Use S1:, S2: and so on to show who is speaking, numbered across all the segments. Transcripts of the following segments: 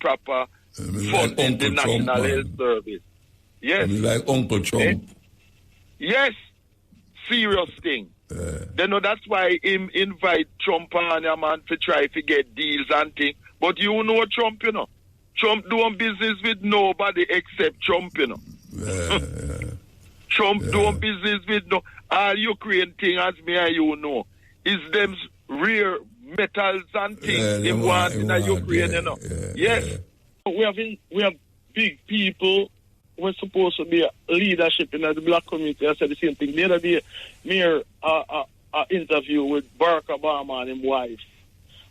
S1: proper
S2: like
S1: funding the
S2: Uncle
S1: National
S2: Trump,
S1: Health Service. Yes.
S2: Like Uncle Trump.
S1: Yes. Serious thing. They know that's why him invite Trump on a man to try to get deals and things. But you know Trump, you know. Trump doing business with nobody except Trump, you know. Trump doing business with no all Ukraine thing, as me and you know, is them rare metals and things they want in Ukraine, you know. Yes.
S3: We have big people. We're supposed to be leadership in the black community. I said the same thing. The other day, me an interview with Barack Obama and his wife.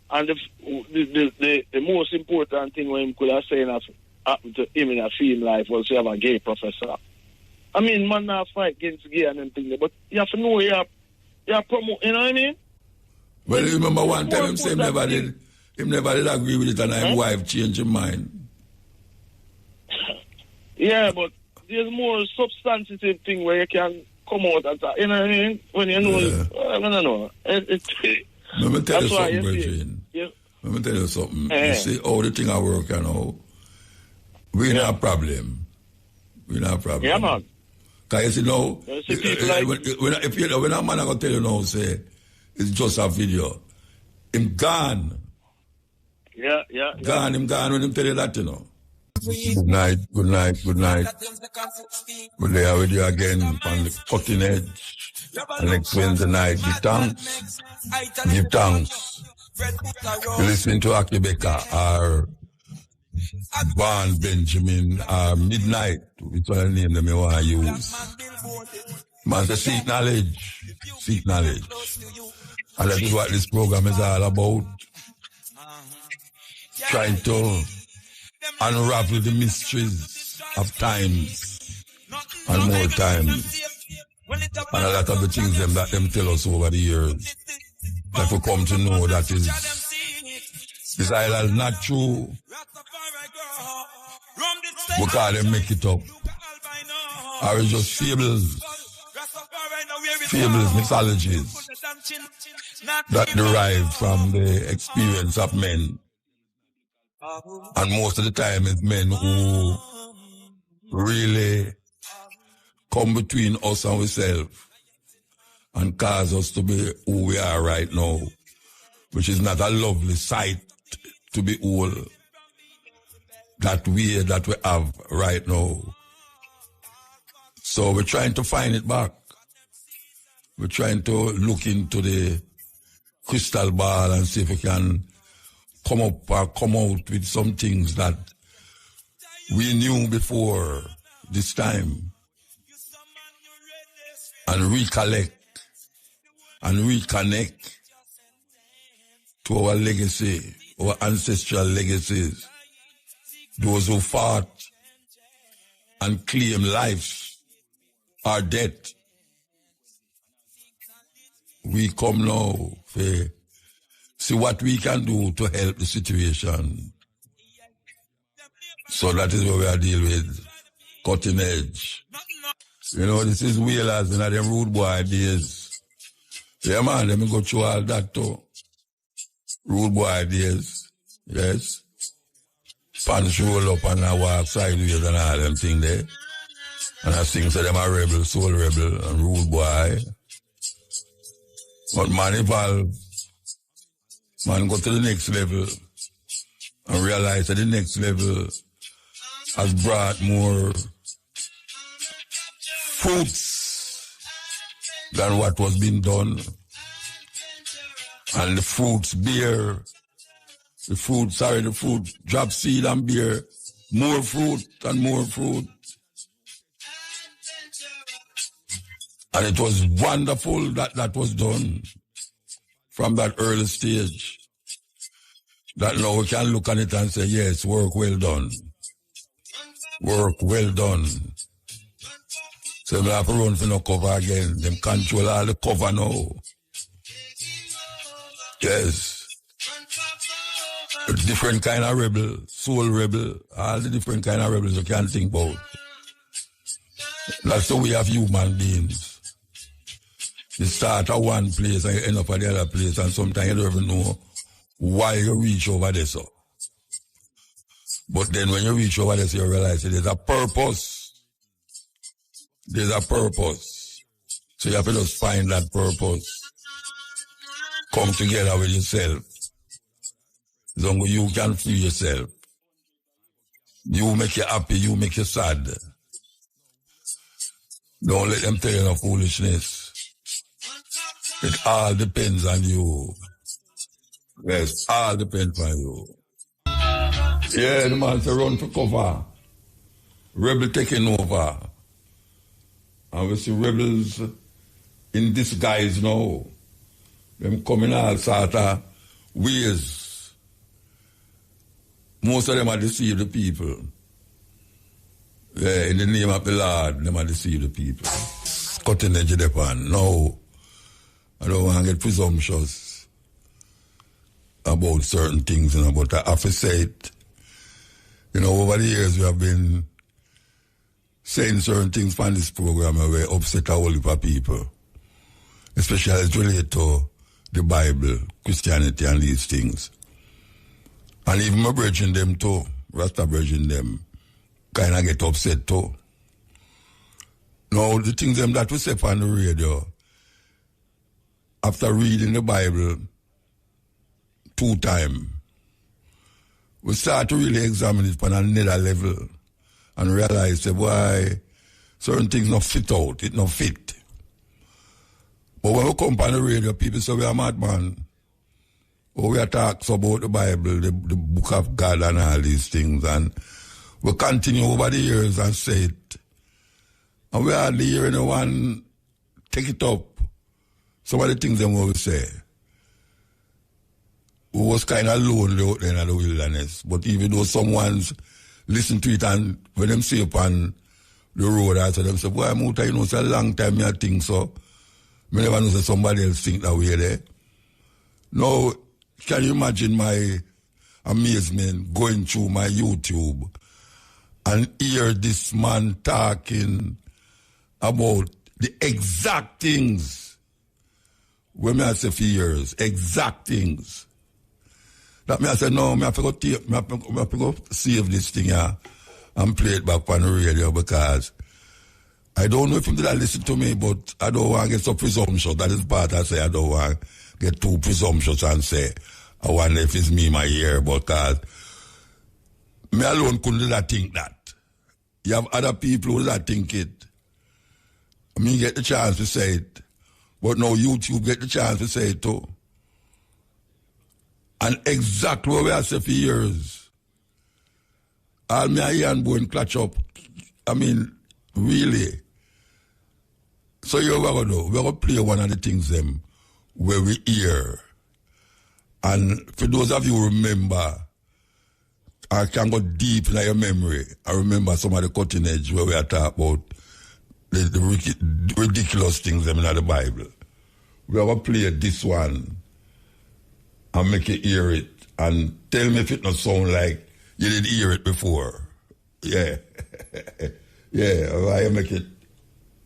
S3: And the most important thing when he could have said happened to him in a film life was to have a gay professor. I mean, man, not fight against gay and everything, but you have to know you have promote, you know what I mean?
S2: Well, you remember one time him say him never did agree with it and his wife changed his mind.
S3: Yeah, but there's more substantive thing where you can come out and you know what I mean? When you know, I don't know.
S2: Let me tell you something, Virgin. Let me tell you something. You see how the thing I work, you know, we not a problem. We not a problem.
S3: Yeah, man.
S2: Because you know, when a man I gonna tell you now, say, it's just a video. Him gone.
S3: Yeah.
S2: Gone, him gone when him tell you that, you know. Good night. Good day with you again on the cutting edge. And next Wednesday night, give thanks. You listening to Akibeka or Barn Benjamin or Midnight, which one the name that I want to use. Man, say seek knowledge. And that is what this program is all about. Trying to unravel the mysteries of times and more times. And a lot of the things that them tell us over the years that we come to know that is either not true because they make it up or it's just fables, mythologies that derive from the experience of men. And most of the time it's men who really come between us and ourselves and cause us to be who we are right now, which is not a lovely sight to be all that way that we have right now. So we're trying to find it back. We're trying to look into the crystal ball and see if we can come up or come out with some things that we knew before this time and recollect and reconnect to our legacy, our ancestral legacies, those who fought and claim life or death. We come now to see what we can do to help the situation. So that is what we are dealing with, cutting edge. You know, this is whalers in them rude boy days. Yeah, man, let me go through all that too. Rude boy days, yes. Pants roll up and I walk sideways and all them things there. And I sing to them a rebel, soul rebel, and rude boy. But man evolve. Man go to the next level and realize that the next level has brought more fruits than what was being done. And the fruit drop seed and bear more fruit and more fruit. And it was wonderful that was done from that early stage. That now we can look at it and say, yes, work well done. Work well done. So we have to run for no cover again. Them control all the cover now. Yes. A different kind of rebel, soul rebel, all the different kind of rebels you can think about. That's the way of human beings. You start at one place and you end up at the other place, and sometimes you don't even know why you reach over there. So But then when you reach over there, you realize there's a purpose. There's a purpose. So you have to just find that purpose. Come together with yourself. As long as you can free yourself. You make you happy, you make you sad. Don't let them tell you no foolishness. It all depends on you. Yes, all depends on you. Yeah, the man say run for cover. Rebel taking over. And we see rebels in disguise now. Them coming all sort of ways. Most of them are deceive the people. Yeah, in the name of the Lord, them are deceive the people. Cutting edge depend. No, I don't want to get presumptuous about certain things, but I have to say it. Over the years we have been saying certain things from this program where we upset a whole heap of people, especially as related to the Bible, Christianity and these things. And even my brethren them too, Rasta brethren them, kind of get upset too. Now, the things them that we say on the radio, after reading the Bible 2 times, we start to really examine it on another level and realize that why certain things not fit out, it not fit. But when we come on the radio, people say we are madman. Or we are talking about the Bible, the book of God and all these things. And we continue over the years and say it. And we hardly hear anyone take it up. Some of the things them we say. We was kind of lonely out there in the wilderness. But even though someone's listen to it and when them see upon the road, I say them say, boy, Muta, it's a long time I think so. I never know that somebody else think that way there. Now, can you imagine my amazement going through my YouTube and hear this man talking about the exact things when I say for years, exact things. That me I said, no, I have to go save this thing here and play it back on the radio because I don't know if him did listen to me, but I don't want to get so presumptuous. That is part I say I don't want to get too presumptuous and say, I wonder if it's me my ear, because me alone couldn't let think that. You have other people who that think it. I mean, get the chance to say it. But now YouTube get the chance to say it too. And exactly what we have said for years. All me a and go and clutch up. I mean, really. So you know what we're going to do? We're going to play one of the things them where we hear. And for those of you who remember, I can go deep in your memory. I remember some of the cutting edge where we are talking about the ridiculous things them in the Bible. We're going to play this one and make you hear it and tell me if it not sound like you did hear it before. Yeah. Yeah, I make it.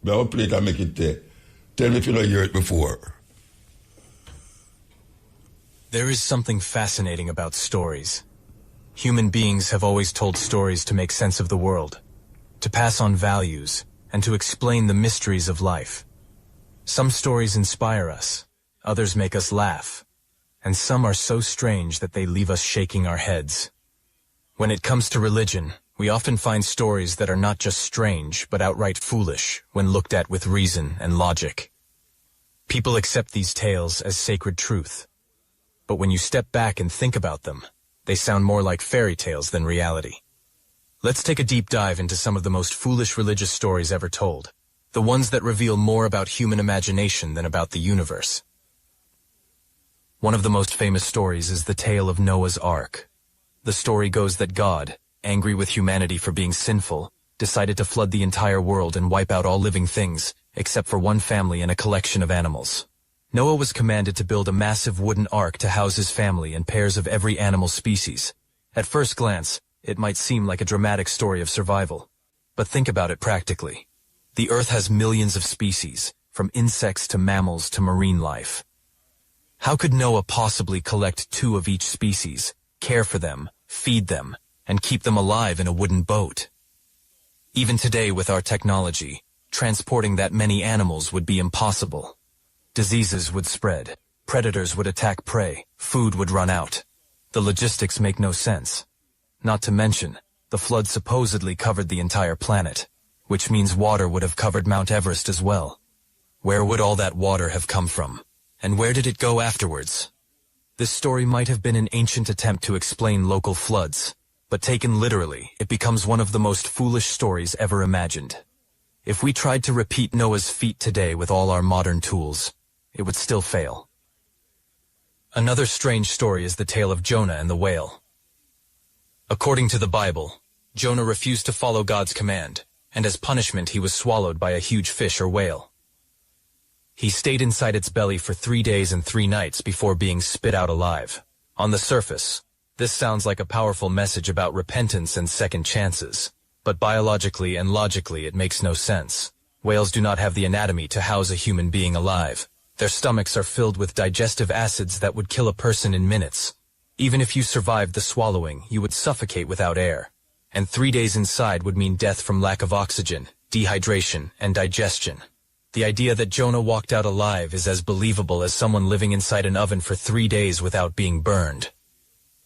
S2: We'll play it and make it tell me if you don't hear it before.
S4: There is something fascinating about stories. Human beings have always told stories to make sense of the world, to pass on values, and to explain the mysteries of life. Some stories inspire us, others make us laugh, and some are so strange that they leave us shaking our heads. When it comes to religion, we often find stories that are not just strange, but outright foolish when looked at with reason and logic. People accept these tales as sacred truth. But when you step back and think about them, they sound more like fairy tales than reality. Let's take a deep dive into some of the most foolish religious stories ever told, the ones that reveal more about human imagination than about the universe. One of the most famous stories is the tale of Noah's Ark. The story goes that God, angry with humanity for being sinful, decided to flood the entire world and wipe out all living things, except for one family and a collection of animals. Noah was commanded to build a massive wooden ark to house his family and pairs of every animal species. At first glance, it might seem like a dramatic story of survival. But think about it practically. The Earth has millions of species, from insects to mammals to marine life. How could Noah possibly collect 2 of each species, care for them, feed them, and keep them alive in a wooden boat. Even today with our technology, transporting that many animals would be impossible. Diseases would spread, predators would attack prey, food would run out. The logistics make no sense. Not to mention, the flood supposedly covered the entire planet, which means water would have covered Mount Everest as well. Where would all that water have come from? And where did it go afterwards? This story might have been an ancient attempt to explain local floods, but taken literally, it becomes one of the most foolish stories ever imagined. If we tried to repeat Noah's feat today with all our modern tools, it would still fail. Another strange story is the tale of Jonah and the whale. According to the Bible, Jonah refused to follow God's command, and as punishment he was swallowed by a huge fish or whale. He stayed inside its belly for 3 days and 3 nights before being spit out alive. On the surface, this sounds like a powerful message about repentance and second chances, but biologically and logically it makes no sense. Whales do not have the anatomy to house a human being alive. Their stomachs are filled with digestive acids that would kill a person in minutes. Even if you survived the swallowing, you would suffocate without air. And 3 days inside would mean death from lack of oxygen, dehydration, and digestion. The idea that Jonah walked out alive is as believable as someone living inside an oven for 3 days without being burned.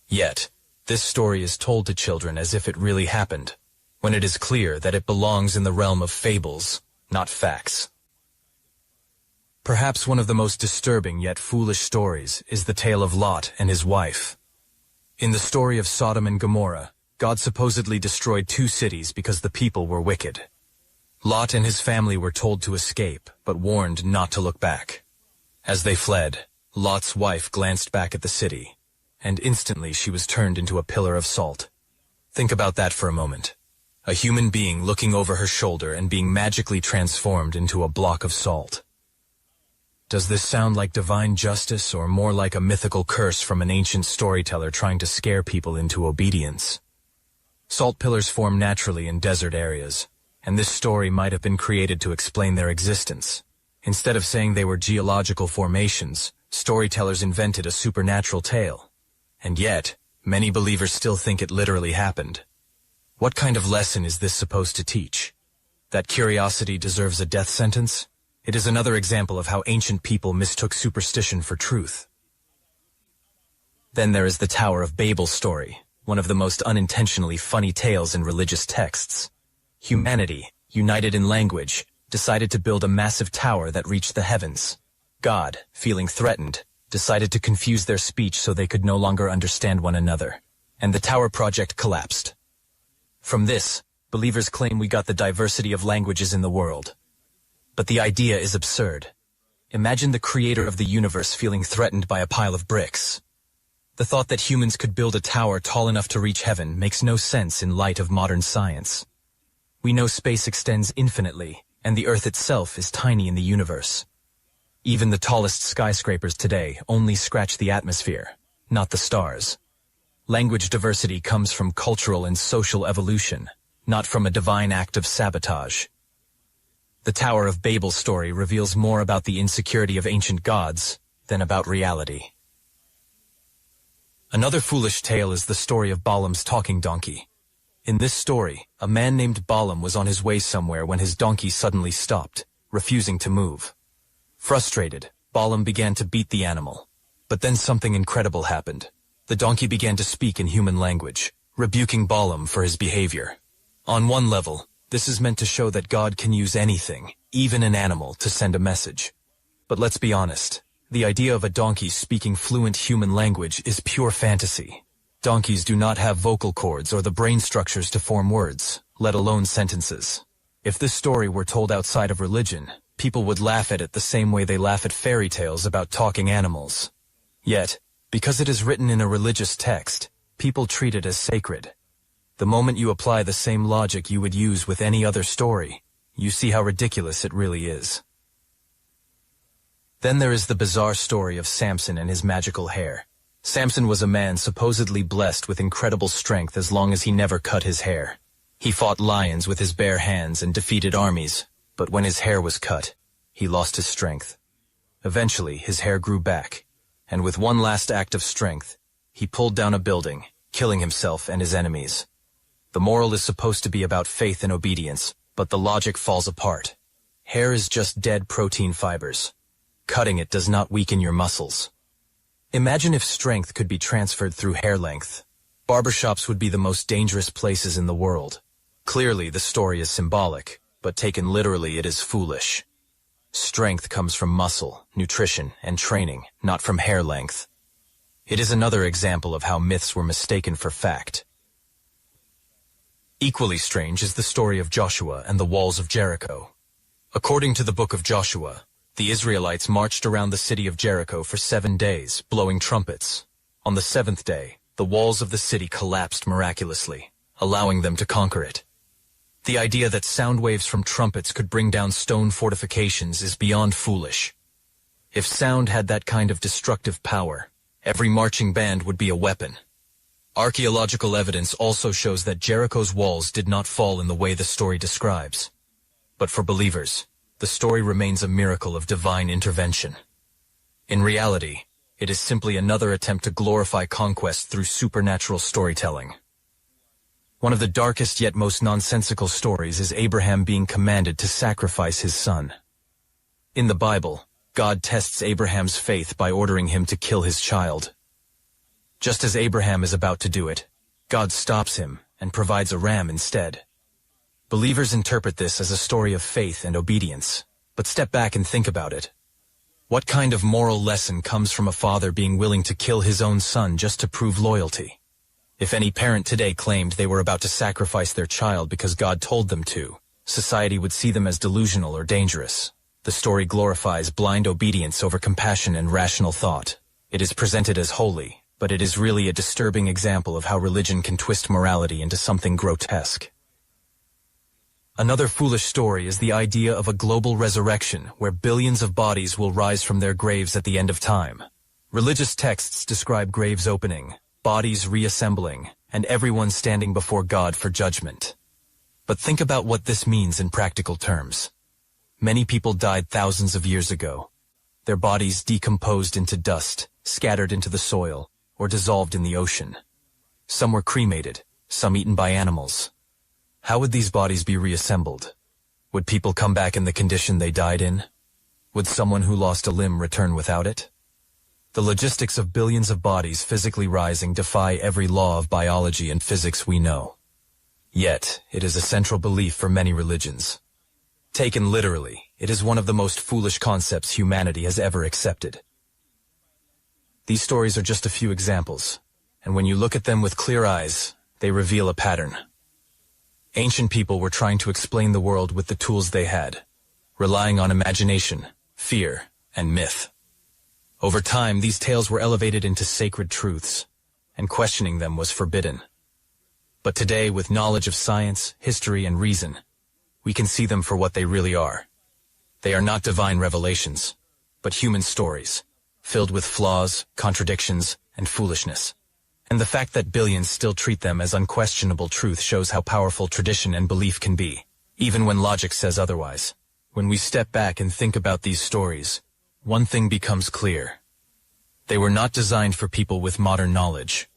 S4: Yet, this story is told to children as if it really happened, when it is clear that it belongs in the realm of fables, not facts. Perhaps one of the most disturbing yet foolish stories is the tale of Lot and his wife. In the story of Sodom and Gomorrah, God supposedly destroyed 2 cities because the people were wicked. Lot and his family were told to escape, but warned not to look back. As they fled, Lot's wife glanced back at the city, and instantly she was turned into a pillar of salt. Think about that for a moment. A human being looking over her shoulder and being magically transformed into a block of salt. Does this sound like divine justice or more like a mythical curse from an ancient storyteller trying to scare people into obedience? Salt pillars form naturally in desert areas, and this story might have been created to explain their existence. Instead of saying they were geological formations, storytellers invented a supernatural tale. And yet, many believers still think it literally happened. What kind of lesson is this supposed to teach? That curiosity deserves a death sentence? It is another example of how ancient people mistook superstition for truth. Then there is the Tower of Babel story, one of the most unintentionally funny tales in religious texts. Humanity, united in language, decided to build a massive tower that reached the heavens. God, feeling threatened, decided to confuse their speech so they could no longer understand one another, and the tower project collapsed. From this, believers claim we got the diversity of languages in the world. But the idea is absurd. Imagine the creator of the universe feeling threatened by a pile of bricks. The thought that humans could build a tower tall enough to reach heaven makes no sense in light of modern science. We know space extends infinitely, and the Earth itself is tiny in the universe. Even the tallest skyscrapers today only scratch the atmosphere, not the stars. Language diversity comes from cultural and social evolution, not from a divine act of sabotage. The Tower of Babel story reveals more about the insecurity of ancient gods than about reality. Another foolish tale is the story of Balaam's talking donkey. In this story, a man named Balaam was on his way somewhere when his donkey suddenly stopped, refusing to move. Frustrated, Balaam began to beat the animal. But then something incredible happened. The donkey began to speak in human language, rebuking Balaam for his behavior. On one level, this is meant to show that God can use anything, even an animal, to send a message. But let's be honest, the idea of a donkey speaking fluent human language is pure fantasy. Donkeys do not have vocal cords or the brain structures to form words, let alone sentences. If this story were told outside of religion, people would laugh at it the same way they laugh at fairy tales about talking animals. Yet, because it is written in a religious text, people treat it as sacred. The moment you apply the same logic you would use with any other story, you see how ridiculous it really is. Then there is the bizarre story of Samson and his magical hair. Samson was a man supposedly blessed with incredible strength as long as he never cut his hair. He fought lions with his bare hands and defeated armies, but when his hair was cut, he lost his strength. Eventually, his hair grew back, and with one last act of strength, he pulled down a building, killing himself and his enemies. The moral is supposed to be about faith and obedience, but the logic falls apart. Hair is just dead protein fibers. Cutting it does not weaken your muscles. Imagine if strength could be transferred through hair length. Barbershops would be the most dangerous places in the world. Clearly, the story is symbolic, but taken literally, it is foolish. Strength comes from muscle, nutrition, and training, not from hair length. It is another example of how myths were mistaken for fact. Equally strange is the story of Joshua and the walls of Jericho. According to the book of Joshua, the Israelites marched around the city of Jericho for 7 days, blowing trumpets. On the 7th day, the walls of the city collapsed miraculously, allowing them to conquer it. The idea that sound waves from trumpets could bring down stone fortifications is beyond foolish. If sound had that kind of destructive power, every marching band would be a weapon. Archaeological evidence also shows that Jericho's walls did not fall in the way the story describes. But for believers, the story remains a miracle of divine intervention. In reality, it is simply another attempt to glorify conquest through supernatural storytelling. One of the darkest yet most nonsensical stories is Abraham being commanded to sacrifice his son. In the Bible, God tests Abraham's faith by ordering him to kill his child. Just as Abraham is about to do it, God stops him and provides a ram instead. Believers interpret this as a story of faith and obedience, but step back and think about it. What kind of moral lesson comes from a father being willing to kill his own son just to prove loyalty? If any parent today claimed they were about to sacrifice their child because God told them to, society would see them as delusional or dangerous. The story glorifies blind obedience over compassion and rational thought. It is presented as holy, but it is really a disturbing example of how religion can twist morality into something grotesque. Another foolish story is the idea of a global resurrection where billions of bodies will rise from their graves at the end of time. Religious texts describe graves opening, bodies reassembling, and everyone standing before God for judgment. But think about what this means in practical terms. Many people died thousands of years ago. Their bodies decomposed into dust, scattered into the soil, or dissolved in the ocean. Some were cremated, some eaten by animals. How would these bodies be reassembled? Would people come back in the condition they died in? Would someone who lost a limb return without it? The logistics of billions of bodies physically rising defy every law of biology and physics we know. Yet, it is a central belief for many religions. Taken literally, it is one of the most foolish concepts humanity has ever accepted. These stories are just a few examples, and when you look at them with clear eyes, they reveal a pattern. Ancient people were trying to explain the world with the tools they had, relying on imagination, fear, and myth. Over time, these tales were elevated into sacred truths, and questioning them was forbidden. But today, with knowledge of science, history, and reason, we can see them for what they really are. They are not divine revelations, but human stories, filled with flaws, contradictions, and foolishness. And the fact that billions still treat them as unquestionable truth shows how powerful tradition and belief can be, even when logic says otherwise. When we step back and think about these stories, one thing becomes clear. They were not designed for people with modern knowledge.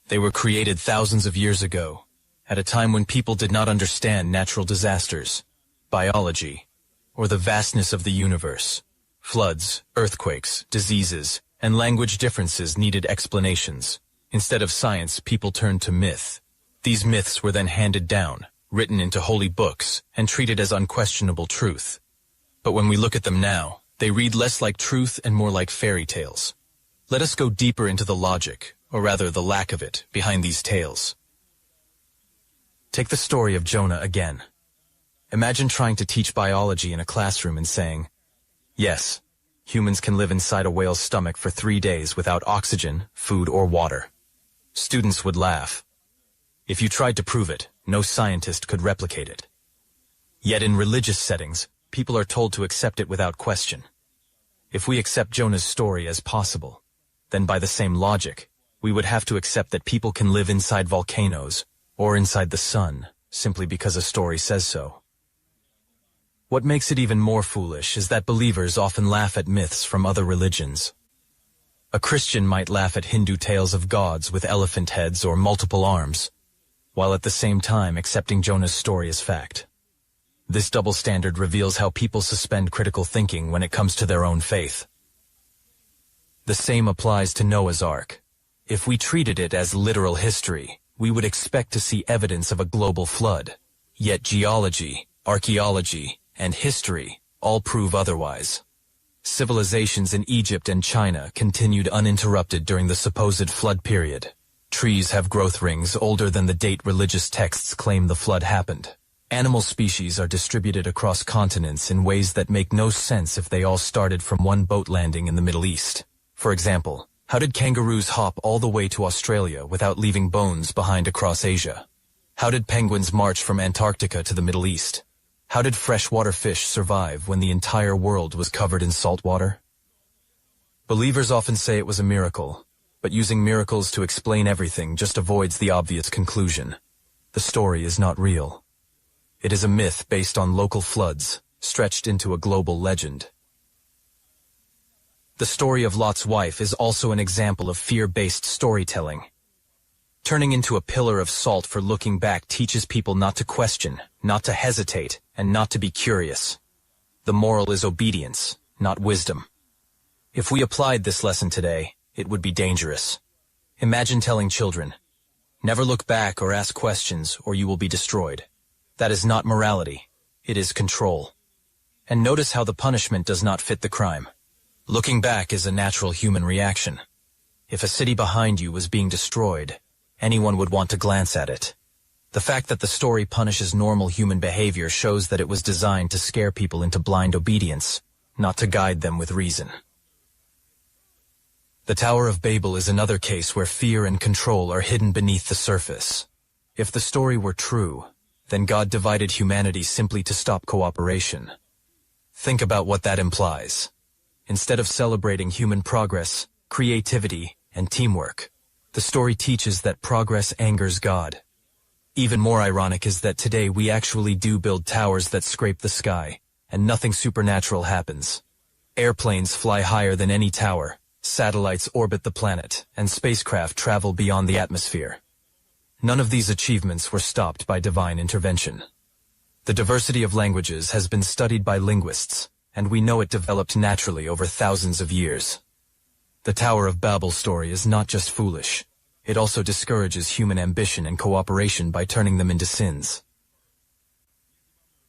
S4: They were created thousands of years ago, at a time when people did not understand natural disasters, biology, or the vastness of the universe. Floods, earthquakes, diseases, and language differences needed explanations. Instead of science, people turned to myth. These myths were then handed down, written into holy books, and treated as unquestionable truth. But when we look at them now, they read less like truth and more like fairy tales. Let us go deeper into the logic, or rather the lack of it, behind these tales. Take the story of Jonah again. Imagine trying to teach biology in a classroom and saying, yes, humans can live inside a whale's stomach for 3 days without oxygen, food, or water. Students would laugh. If you tried to prove it, no scientist could replicate it. Yet in religious settings, people are told to accept it without question. If we accept Jonah's story as possible, then by the same logic, we would have to accept that people can live inside volcanoes or inside the sun simply because a story says so. What makes it even more foolish is that believers often laugh at myths from other religions. A Christian might laugh at Hindu tales of gods with elephant heads or multiple arms, while at the same time accepting Jonah's story as fact. This double standard reveals how people suspend critical thinking when it comes to their own faith. The same applies to Noah's Ark. If we treated it as literal history, we would expect to see evidence of a global flood. Yet geology, archaeology, and history all prove otherwise. Civilizations in Egypt and China continued uninterrupted during the supposed flood period. Trees have growth rings older than the date religious texts claim the flood happened. Animal species are distributed across continents in ways that make no sense if they all started from one boat landing in the Middle East. For example, how did kangaroos hop all the way to Australia without leaving bones behind across Asia? How did penguins march from Antarctica to the Middle East? How did freshwater fish survive when the entire world was covered in salt water? Believers often say it was a miracle, but using miracles to explain everything just avoids the obvious conclusion. The story is not real. It is a myth based on local floods, stretched into a global legend. The story of Lot's wife is also an example of fear-based storytelling. Turning into a pillar of salt for looking back teaches people not to question, not to hesitate, and not to be curious. The moral is obedience, not wisdom. If we applied this lesson today, it would be dangerous. Imagine telling children, "Never look back or ask questions, or you will be destroyed." That is not morality. It is control. And notice how the punishment does not fit the crime. Looking back is a natural human reaction. If a city behind you was being destroyed, anyone would want to glance at it. The fact that the story punishes normal human behavior shows that it was designed to scare people into blind obedience, not to guide them with reason. The Tower of Babel is another case where fear and control are hidden beneath the surface. If the story were true, then God divided humanity simply to stop cooperation. Think about what that implies. Instead of celebrating human progress, creativity, and teamwork, the story teaches that progress angers God. Even more ironic is that today we actually do build towers that scrape the sky, and nothing supernatural happens. Airplanes fly higher than any tower, satellites orbit the planet, and spacecraft travel beyond the atmosphere. None of these achievements were stopped by divine intervention. The diversity of languages has been studied by linguists, and we know it developed naturally over thousands of years. The Tower of Babel story is not just foolish. It also discourages human ambition and cooperation by turning them into sins.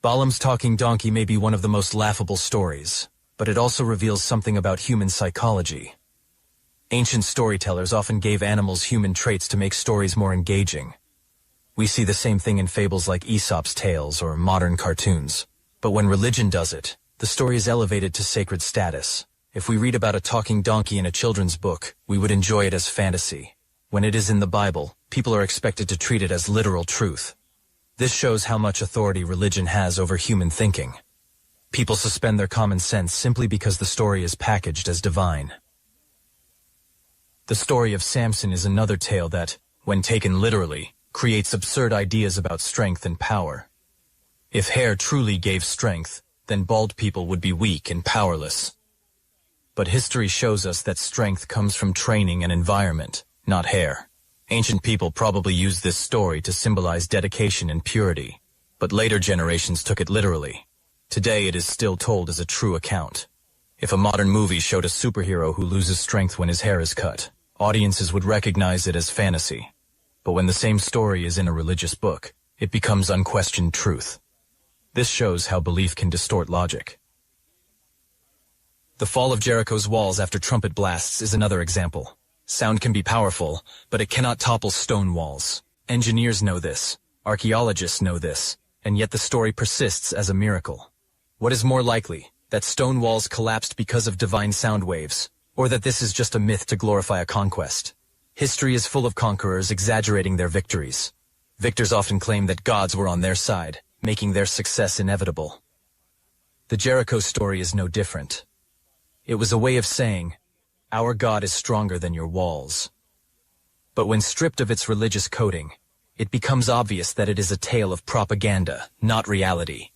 S4: Balaam's talking donkey may be one of the most laughable stories, but it also reveals something about human psychology. Ancient storytellers often gave animals human traits to make stories more engaging. We see the same thing in fables like Aesop's tales or modern cartoons. But when religion does it, the story is elevated to sacred status. If we read about a talking donkey in a children's book, we would enjoy it as fantasy. When it is in the Bible, people are expected to treat it as literal truth. This shows how much authority religion has over human thinking. People suspend their common sense simply because the story is packaged as divine. The story of Samson is another tale that, when taken literally, creates absurd ideas about strength and power. If hair truly gave strength, then bald people would be weak and powerless. But history shows us that strength comes from training and environment, not hair. Ancient people probably used this story to symbolize dedication and purity, but later generations took it literally. Today it is still told as a true account. If a modern movie showed a superhero who loses strength when his hair is cut, audiences would recognize it as fantasy. But when the same story is in a religious book, it becomes unquestioned truth. This shows how belief can distort logic. The fall of Jericho's walls after trumpet blasts is another example. Sound can be powerful, but it cannot topple stone walls. Engineers know this, archaeologists know this, and yet the story persists as a miracle. What is more likely, that stone walls collapsed because of divine sound waves, or that this is just a myth to glorify a conquest? History is full of conquerors exaggerating their victories. Victors often claim that gods were on their side, making their success inevitable. The Jericho story is no different. It was a way of saying, our God is stronger than your walls. But when stripped of its religious coating, it becomes obvious that it is a tale of propaganda, not reality.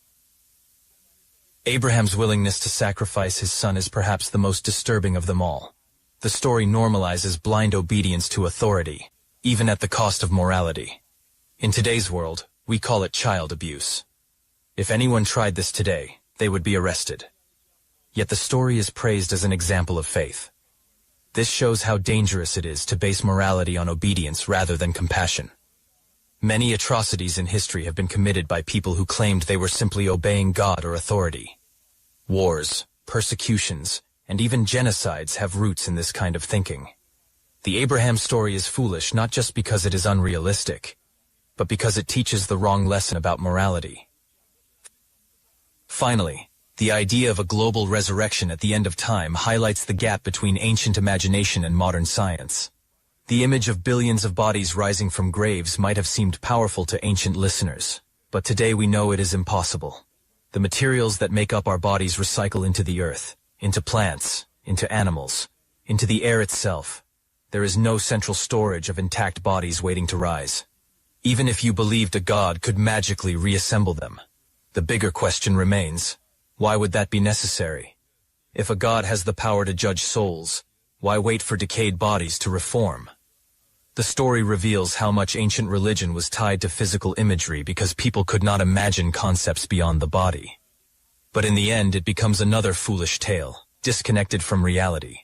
S4: Abraham's willingness to sacrifice his son is perhaps the most disturbing of them all. The story normalizes blind obedience to authority, even at the cost of morality. In today's world, we call it child abuse. If anyone tried this today, they would be arrested. Yet the story is praised as an example of faith. This shows how dangerous it is to base morality on obedience rather than compassion. Many atrocities in history have been committed by people who claimed they were simply obeying God or authority. Wars, persecutions, and even genocides have roots in this kind of thinking. The Abraham story is foolish not just because it is unrealistic, but because it teaches the wrong lesson about morality. Finally, the idea of a global resurrection at the end of time highlights the gap between ancient imagination and modern science. The image of billions of bodies rising from graves might have seemed powerful to ancient listeners, but today we know it is impossible. The materials that make up our bodies recycle into the earth, into plants, into animals, into the air itself. There is no central storage of intact bodies waiting to rise. Even if you believed a god could magically reassemble them, the bigger question remains, why would that be necessary? If a god has the power to judge souls, why wait for decayed bodies to reform? The story reveals how much ancient religion was tied to physical imagery because people could not imagine concepts beyond the body. But in the end, it becomes another foolish tale, disconnected from reality.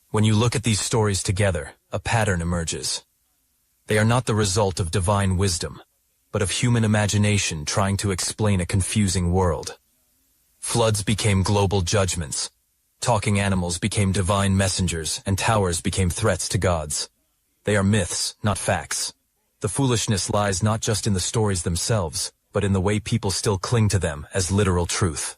S4: When you look at these stories together, a pattern emerges. They are not the result of divine wisdom, but of human imagination trying to explain a confusing world. Floods became global judgments. Talking animals became divine messengers, and towers became threats to gods. They are myths, not facts. The foolishness lies not just in the stories themselves, but in the way people still cling to them as literal truth.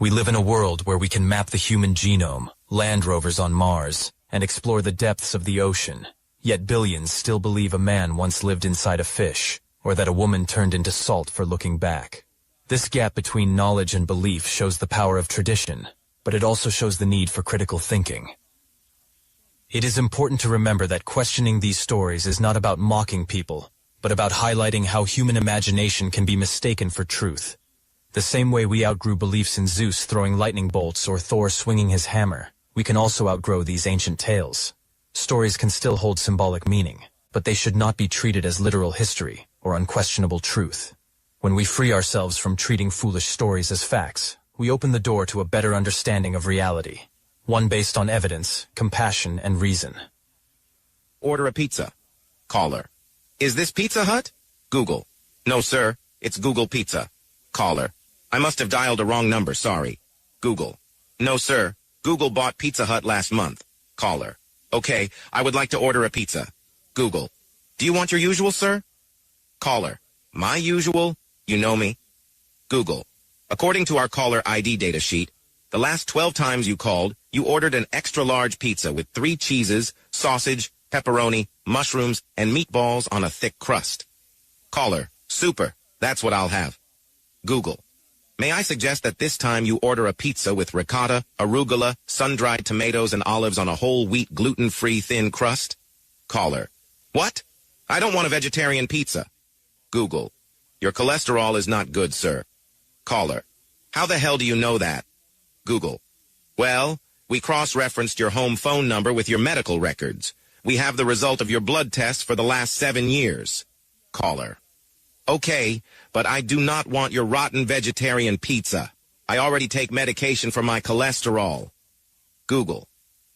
S4: We live in a world where we can map the human genome, land rovers on Mars, and explore the depths of the ocean, yet billions still believe a man once lived inside a fish, or that a woman turned into salt for looking back. This gap between knowledge and belief shows the power of tradition, but it also shows the need for critical thinking. It is important to remember that questioning these stories is not about mocking people, but about highlighting how human imagination can be mistaken for truth. The same way we outgrew beliefs in Zeus throwing lightning bolts or Thor swinging his hammer, we can also outgrow these ancient tales. Stories can still hold symbolic meaning, but they should not be treated as literal history or unquestionable truth. When we free ourselves from treating foolish stories as facts, we open the door to a better understanding of reality, one based on evidence, compassion, and reason.
S5: Order a pizza. Caller. Is this Pizza Hut? Google. No, sir. It's Google Pizza. Caller. I must have dialed a wrong number, sorry. Google. No, sir. Google bought Pizza Hut last month. Caller. Okay, I would like to order a pizza. Google. Do you want your usual, sir? Caller. My usual? You know me. Google. According to our caller ID data sheet, the last 12 times you called, you ordered an extra-large pizza with 3 cheeses, sausage, pepperoni, mushrooms, and meatballs on a thick crust. Caller. Super. That's what I'll have. Google. May I suggest that this time you order a pizza with ricotta, arugula, sun-dried tomatoes, and olives on a whole wheat gluten-free thin crust? Caller. What? I don't want a vegetarian pizza. Google. Your cholesterol is not good, sir. Caller. How the hell do you know that? Google. Well, we cross-referenced your home phone number with your medical records. We have the result of your blood tests for the last 7 years. Caller. Okay, but I do not want your rotten vegetarian pizza. I already take medication for my cholesterol. Google.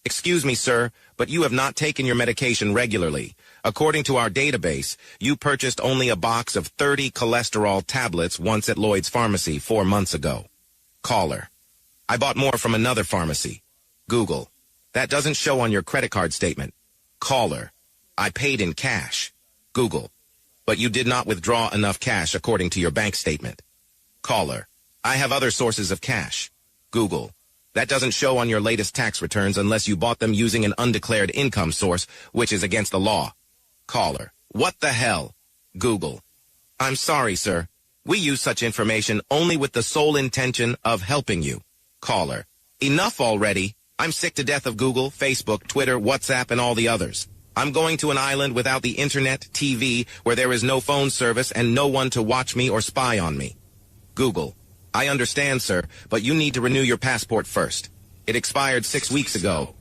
S5: Excuse me, sir, but you have not taken your medication regularly. According to our database, you purchased only a box of 30 cholesterol tablets once at Lloyd's Pharmacy 4 months ago. Caller. I bought more from another pharmacy. Google. That doesn't show on your credit card statement. Caller. I paid in cash. Google. But you did not withdraw enough cash according to your bank statement. Caller. I have other sources of cash. Google. That doesn't show on your latest tax returns unless you bought them using an undeclared income source, which is against the law. Caller. What the hell? Google. I'm sorry, sir. We use such information only with the sole intention of helping you. Caller. Enough already. I'm sick to death of Google, Facebook, Twitter, WhatsApp, and all the others. I'm going to an island without the internet, TV, where there is no phone service and no one to watch me or spy on me. Google. I understand, sir, but you need to renew your passport first. It expired 6 weeks ago.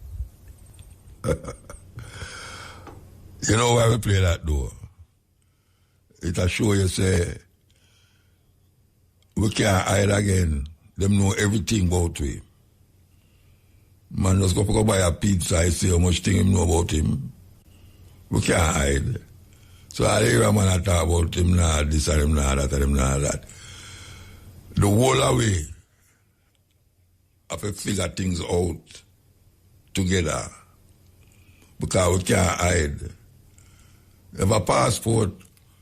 S2: You know why we play that, though? it'll show you, say, we can't hide again. Them know everything about we. Man just go buy a pizza, I see how much thing him know about him. We can't hide. So I hear a man talk about him now, this and him now, that and him now, that. The whole away have to figure things out together. Because we can't hide. Have a passport.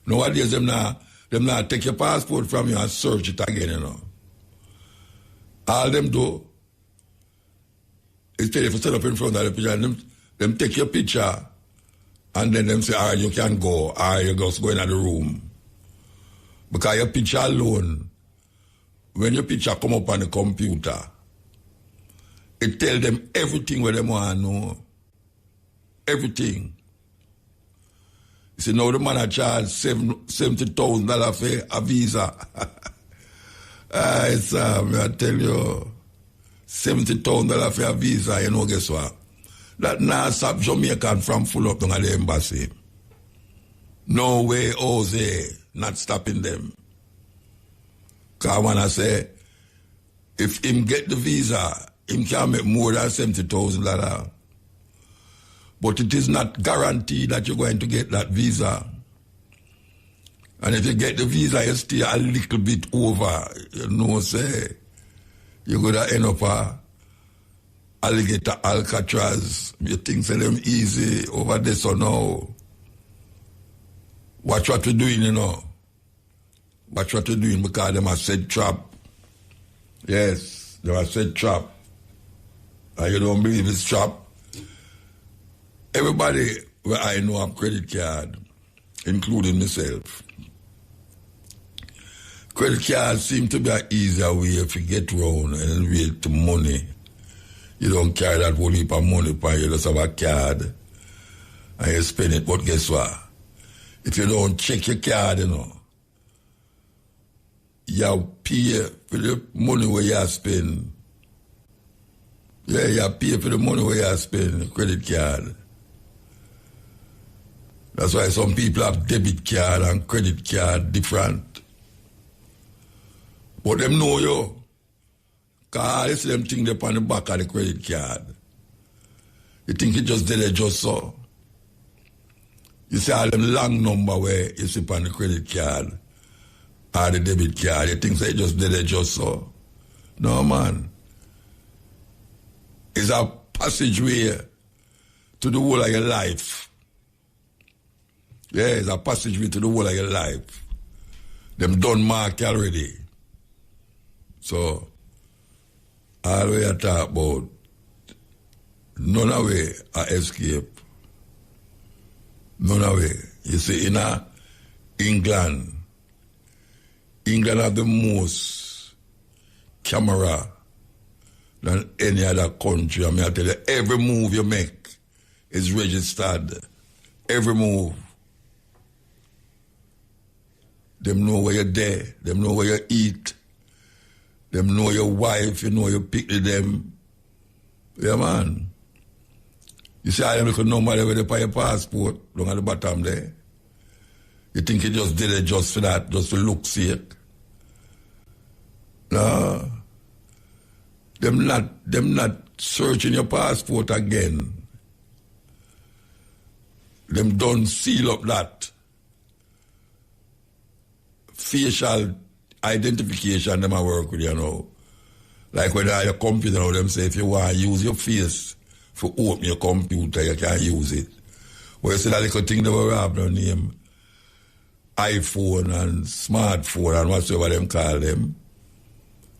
S2: Nowadays them not take your passport from you and search it again, you know. All them do is tell you to stand up in front of the picture and them take your picture and then them say, all right, you can go, all right, you just go in the room. Because your picture alone, when your picture come up on the computer, it tell them everything what they want to know. Everything. You see, now the man a charge $70,000 for a visa. I tell you, $70,000 for a visa, you know, guess what? That now stop Jamaican from full up to the embassy. No way, Jose, not stopping them. Because I want to say, if him get the visa, him can make more than $70,000. But it is not guaranteed that you're going to get that visa. And if you get the visa, you stay a little bit over. You know, say, you're going to end up a alligator Alcatraz. You think say them easy over this or no. Watch what you're doing, you know. Watch what you're doing because them are set trap. Yes, they are set trap. And you don't believe it's trap. Everybody where I know have credit card, including myself. Credit cards seem to be an easier way if you get round and wait to money. You don't carry that whole heap of money, but you just have a card and you spend it. But guess what? If you don't check your card, you know, you pay for the money where you spend. Yeah, you pay for the money where you spend, credit card. That's why some people have debit card and credit card different. But them know you. Because you see them thing up on the back of the credit card. You think you just did it just so. You see all them long number where you see on the credit card or the debit card. You think they just did it just so. No, man. It's a passageway to the whole of your life. Yeah, it's a passageway to the whole of your life. Them done mark already. So, all we are talking about, none of way are escape. None of way. You see, in England have the most camera than any other country. I mean, I tell you, every move you make is registered. Every move. Them know where you're there. Them know where you eat. Them know your wife. You know you pick with them. Yeah, man. You see how you look at nobody with your passport down at the bottom there. You think you just did it just for that, just for look sake. No. Them not searching your passport again. Them don't seal up that facial identification them I work with, you know. Like when your computer, now them say if you want to use your face for open your computer, you can use it. But you see that little thing that we have no name, iPhone and smartphone and whatever them call them,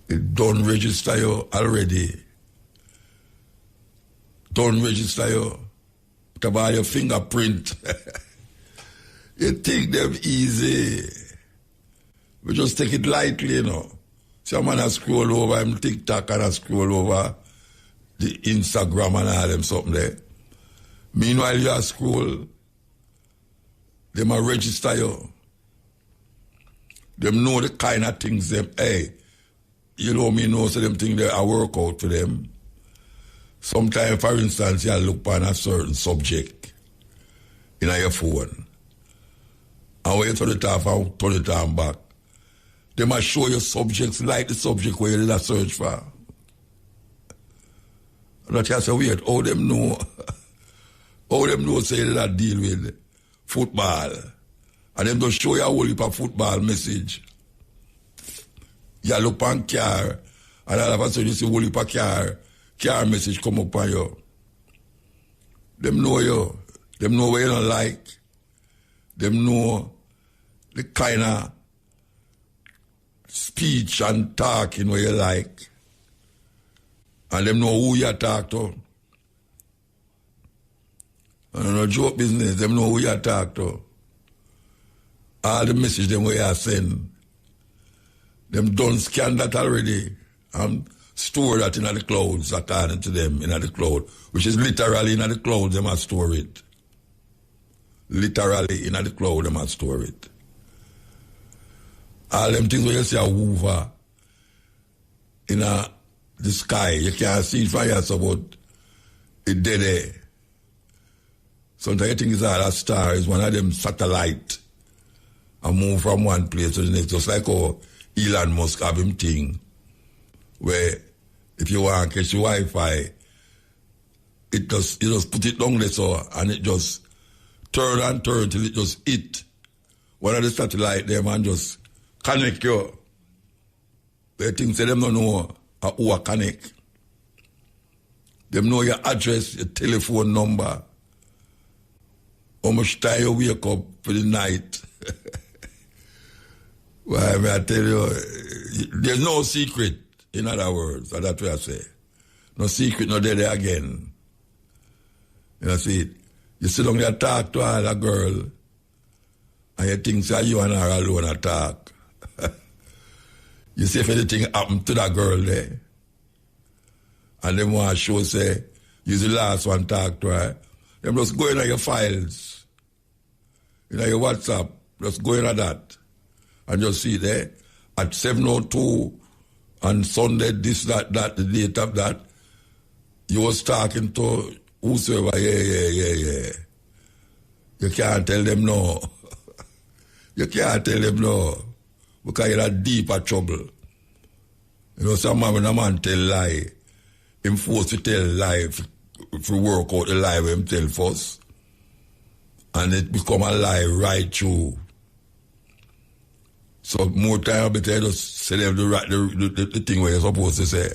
S2: it don't register you already. Don't register you. It's about your fingerprint. You think them easy. We just take it lightly, you know. Some man has scroll over him TikTok and has scroll over the Instagram and all them something there. Meanwhile, you have scroll, them a register you. Them know the kind of things them, hey, you know me know so them things that I work out for them. Sometimes, for instance, you look on a certain subject in your phone. And when you turn it off and turn it on back, they must show you subjects like the subject where you did a search for. And that you say, wait, how them know? How them know say they not deal with football? And them just show you a whole heap of football message. You look on car, and all of a sudden you see a whole heap of car message come up on you. Them know you. Them know what you don't like. Them know the kind of speech and talking what you like. And them know who you talk to. And no joke business, them know who you talk to. All the message them where you send. Them done scan that already and store that in the clouds, according to them in the cloud, which is literally in the cloud, they must store it. Literally in the cloud, they must store it. All them things where you see a hoover in the sky, you can't see it from yourself, but it's dead there. Sometimes you think it's all a star, it's one of them satellite and move from one place to the next, just like how Elon Musk have him thing, where if you want to catch your Wi-Fi, you just put it down there so, and it just turn and turn till it just hit one of the satellite them and just connect you. They think say them don't know who connect. Them know your address, your telephone number, how much time you wake up for the night. Well, I tell you, there's no secret, in other words, that's what I say. No secret, no there again. You see, you sit down there talk to a girl, and you think that you and her alone a talk. You see if anything happened to that girl there, and them want to show, say, you're the last one talk to her, them just go in your files, in your WhatsApp, just go in that. And just see there, at 7:02 on Sunday, this, that, the date of that, you was talking to whosoever, yeah. You can't tell them no. You can't tell them no. Because you're in deeper trouble. You know, some man, when a man tell lie, him forced to tell lie, if you work out the lie with him tell first. And it become a lie right through. So more time, better just say them the thing where you're supposed to say.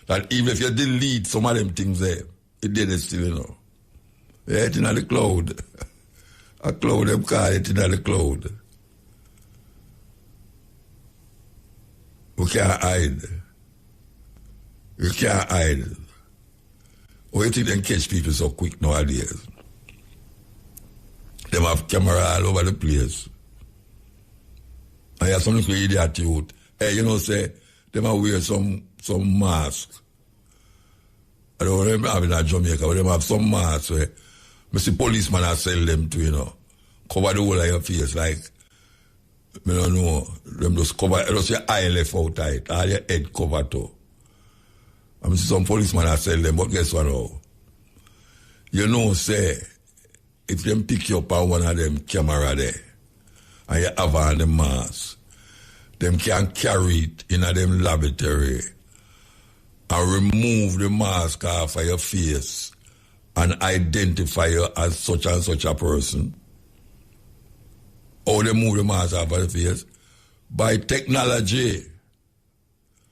S2: That even if you delete some of them things there, it did it still, you know. Yeah, it's in the cloud. A cloud, them call it in the cloud. We can't hide. You can't hide. Why you think they catch people so quick nowadays? Them have camera all over the place. And you have some little idiot youth. Hey, you know, say, them have wear some mask. I don't know if they have in Jamaica, but them have some masks where I see policemen are sell them to, you know, cover the whole of your face, like, I don't know, them just cover, just your eye left out tight, all your head cover too. I see some policemen are sell them, but guess what now? You know, say, if them pick you up on one of them camera there, and you have on the mask, them can carry it in a them laboratory and remove the mask off of your face and identify you as such and such a person. How they move the mask off of the face? By technology,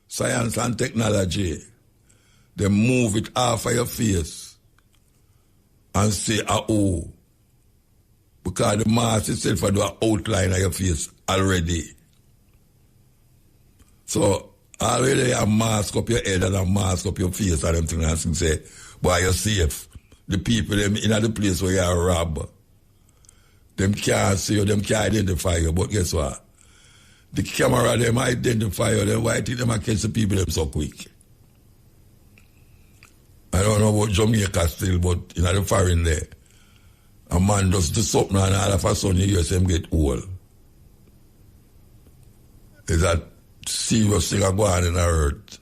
S2: science and technology. They move it off of your face and say, oh, because the mask itself will do an outline of your face already. So, already a mask up your head and a mask up your face and them things and say, boy, you're safe. The people them in the place where you're robbed, them can't see you, them can't identify you, but guess what? The camera, them identify you, then why think them catch the people them so quick? I don't know about Jamaica still, but in the foreign there, a man does do something and all of a sudden you hear him get old. Is that serious thing going on in the earth?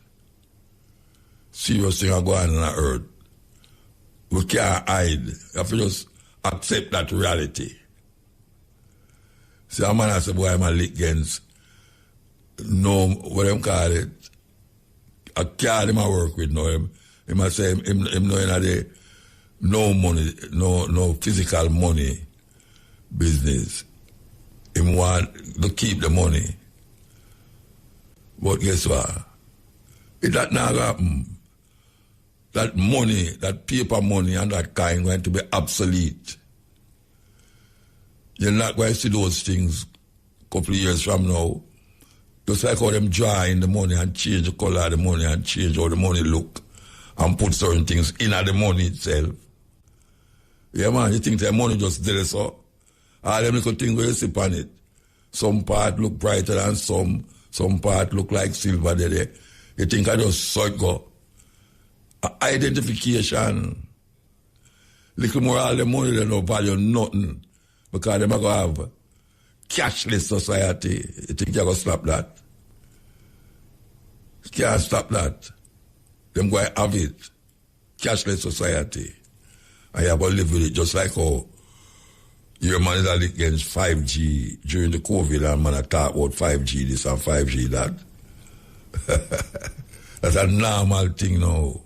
S2: Serious thing going on in the earth. We can't hide. You have to just accept that reality. See, a man I say, boy, I'm a lick against no, what them call it, a card him I work with now. Him I say, him know in the no money, no physical money business. Him want to keep the money. But guess what? If that not happen, that money, that paper money and that kind going to be obsolete. You're not going to see those things a couple of years from now. Just like how them draw in the money and change the color of the money and change how the money look and put certain things in the money itself. Yeah, man, you think that money just there so? All them little things where you sip on it. Some part look brighter than some part look like silver there. You think I just saw it go. Identification. Little more all the money they don't value nothing. Because they're going to have cashless society. You think you're going to stop that? You can't stop that. They're going to have it. Cashless society. And you're going to live with it just like how your man is against 5G during the COVID and man I talk about 5G this and 5G that. That's a normal thing now.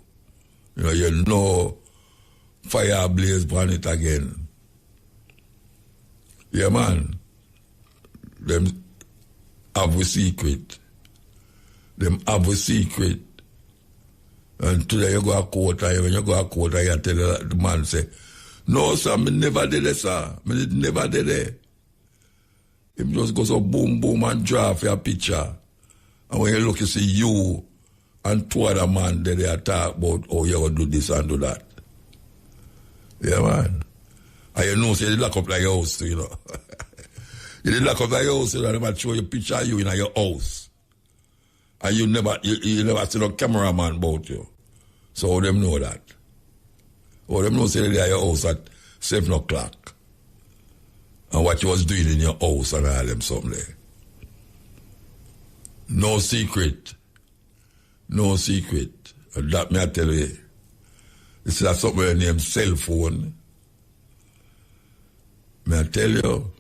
S2: You know fire blaze burn it again. Yeah, man. Them have a secret. Them have a secret. And today you go to court, and when you go to court, you tell the man, say, no, sir, me never did it, sir. Me never did it. Him just goes so boom, boom, and draw for your picture. And when you look, you see you and two other men, they talk about, oh, you're going to do this and do that. Yeah, man. And you know, say, you lock up like your house, you know. You did lock up like your house, you know, they might show you a picture of you in your house. And you never see no cameraman about you. So how them know that? How them know say they're at your house at 7 o'clock. And what you was doing in your house and all them something there. No secret. No secret. And that me I tell you. This is something named cell phone. May I tell you,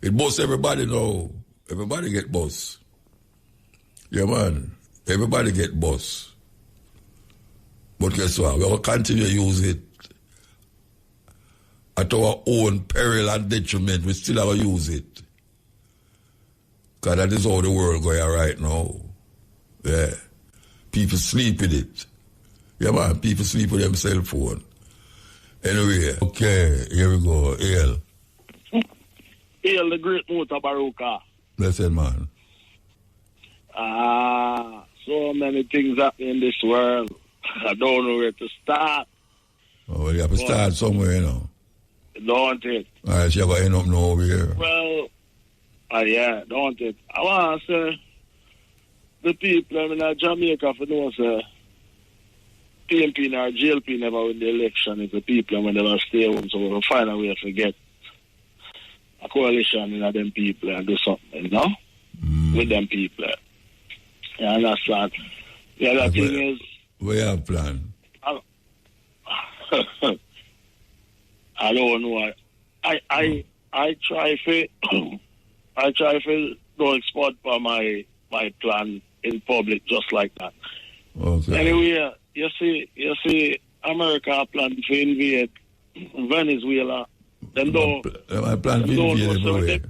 S2: it boss everybody now. Everybody get boss. Yeah, man. Everybody get boss. But guess what? We're going to continue to use it at our own peril and detriment. We still have to use it. Because that is how the world going right now. Yeah. People sleep with it. Yeah, man. People sleep with them cell phone. Anyway. Okay, here we go. Hail.
S3: Hail the great Mutabaruka.
S2: Blessed man.
S3: So many things happen in this world. I don't know where to start.
S2: Oh, well, you have to start somewhere, you know.
S3: Don't it?
S2: All right, so you're going to end up now over here.
S3: Well, yeah, don't it? I want to say, the people in Jamaica, for those PNP or GLP never win the election. It's the people when they will stay home, so we'll find a way to get a coalition in them people and do something, you know? With them people. You understand? The other thing is...
S2: What you have plan?
S3: I don't know. I try to don't export for my plan in public just like that.
S2: Okay.
S3: Anyway, you see, America plan to invade Venezuela. Them don't.
S2: I plan to invade everywhere.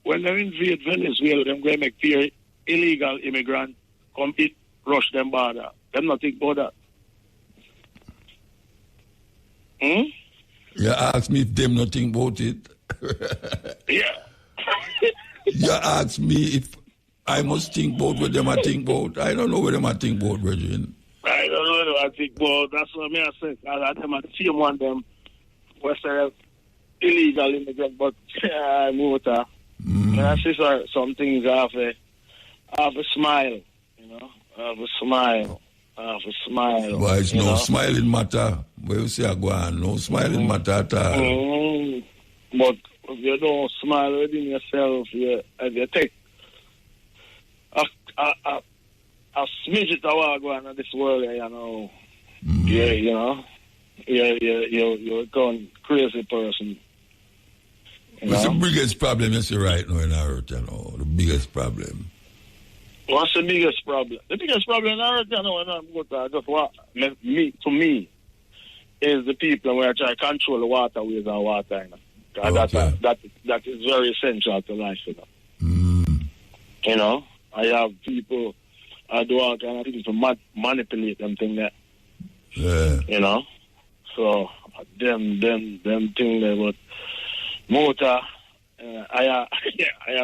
S3: When they invade Venezuela, them going to make fear illegal immigrants come rush them border. Them not think about that.
S2: You ask me if them not think about it.
S3: Yeah.
S2: You ask me if I must think about what them I think about. I don't know what them I think about, Virgin.
S3: I don't know what I think about. That's what I say. I them at the same one them was illegal immigrant, but motor. And I see some things I have a smile, you know. I have a smile.
S2: Why it's no smiling matter. Where you say I go on, no smiling matter at all.
S3: But if you don't smile within yourself, you take a smidget of going in this world, you know. Yeah, you know. You're a crazy person.
S2: What's the biggest problem you see right now in our earth, you know? The biggest problem.
S3: What's the biggest problem? The biggest problem in our earth, you know, and I'm good to just what to me is the people who are trying to control the waterways and water, you know.
S2: Okay.
S3: That is very essential to life, you know. You know, I have people I do all kind of things to manipulate them thing there.
S2: Yeah.
S3: You know? So them thing there, but motor I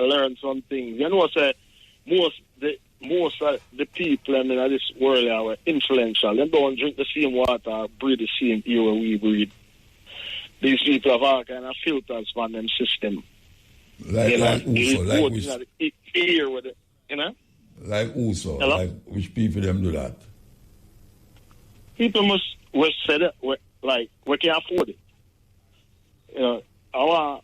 S3: learned some things. You know, say most of the people in this world are influential. They don't drink the same water, breathe the same air we breathe. These people have all kind of filters on them system.
S2: Like also, like which
S3: ear with it, you know?
S2: Like also,
S3: Hello?
S2: like which people them do that?
S3: People must say that like we can afford it. You know, I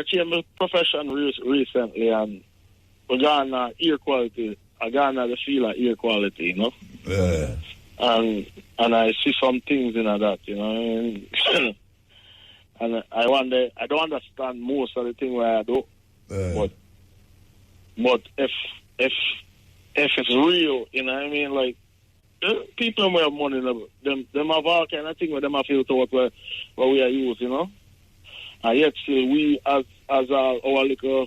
S3: changed my profession recently, and we got ear quality. I got the feel of ear quality, you know.
S2: Yeah.
S3: And I see some things in that, you know. And I wonder, I don't understand most of the thing where I do, but if it's real, you know what I mean, like people who have money, them have all kind of thing where them have feel to what we are used, you know. And yet still we as our little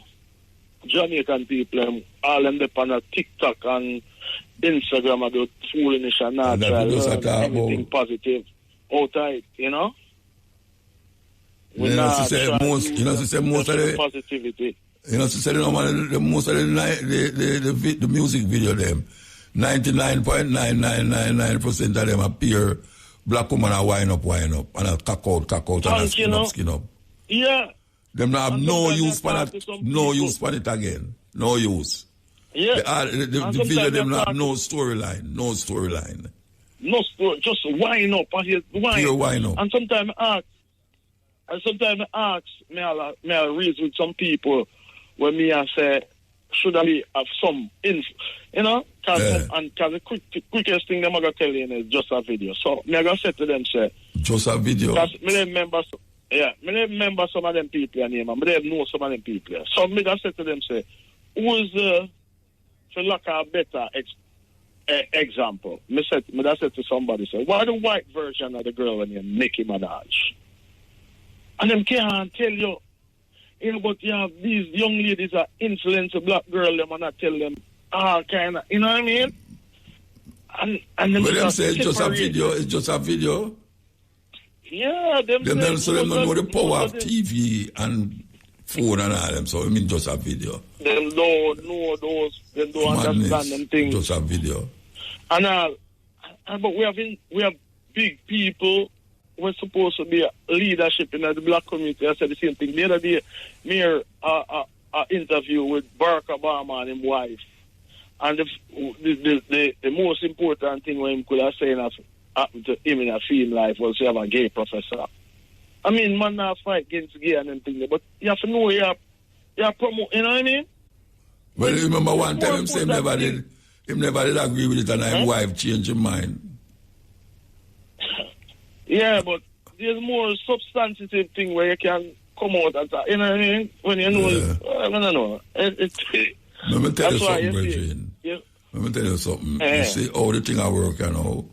S3: Jamaican people, all them depend on TikTok and Instagram about foolishness and not try to learn anything positive outside, you know.
S2: You know, to say most of the
S3: positivity.
S2: You know, to say most of the music video them, 99.9999% of them appear black woman are wind up, and a cock out, and a skin up.
S3: Yeah.
S2: Them not have no use for that, no use for it again. No use.
S3: Yeah.
S2: The video them not have no storyline.
S3: No story, just wind up.
S2: Pure wind up.
S3: And sometimes I ask, may I reason with some people when me I say, should I have some info, you know? Because the quickest thing them I going to tell you is just a video. So me I going to say to them, say,
S2: just a video?
S3: Because me remember some of them people name, and me know some of them people. So me I say to them, say, who is for lack of a better example? Me said to somebody, say, why the white version of the girl named Nicki Minaj? And them can't tell you, you know, but you have these young ladies that influence a black girl, them and I tell them all kind of, you know what I mean? And them
S2: say it's just a video, it's just a video.
S3: Yeah, them
S2: don't know the power of TV and phone and all them, so I mean just a video.
S3: Them don't know those, them don't understand them things.
S2: Just a video.
S3: And but we have big people. We're supposed to be leadership in the black community. I said the same thing. The other day, me heard an interview with Barack Obama and his wife. And the most important thing when he could have said happened to him in a film life was to have a gay professor. I mean, man, not fight against gay and everything, but you have to know you have promote, you know what I mean?
S2: Well, you remember one time him say him never did agree with it and his wife changed his mind.
S3: Yeah, but there's more substantive thing where you can come out and you know what I mean? When you know, I don't know. Let
S2: me tell you something, Bridget. Let me tell you something. You see how the thing I work, you know,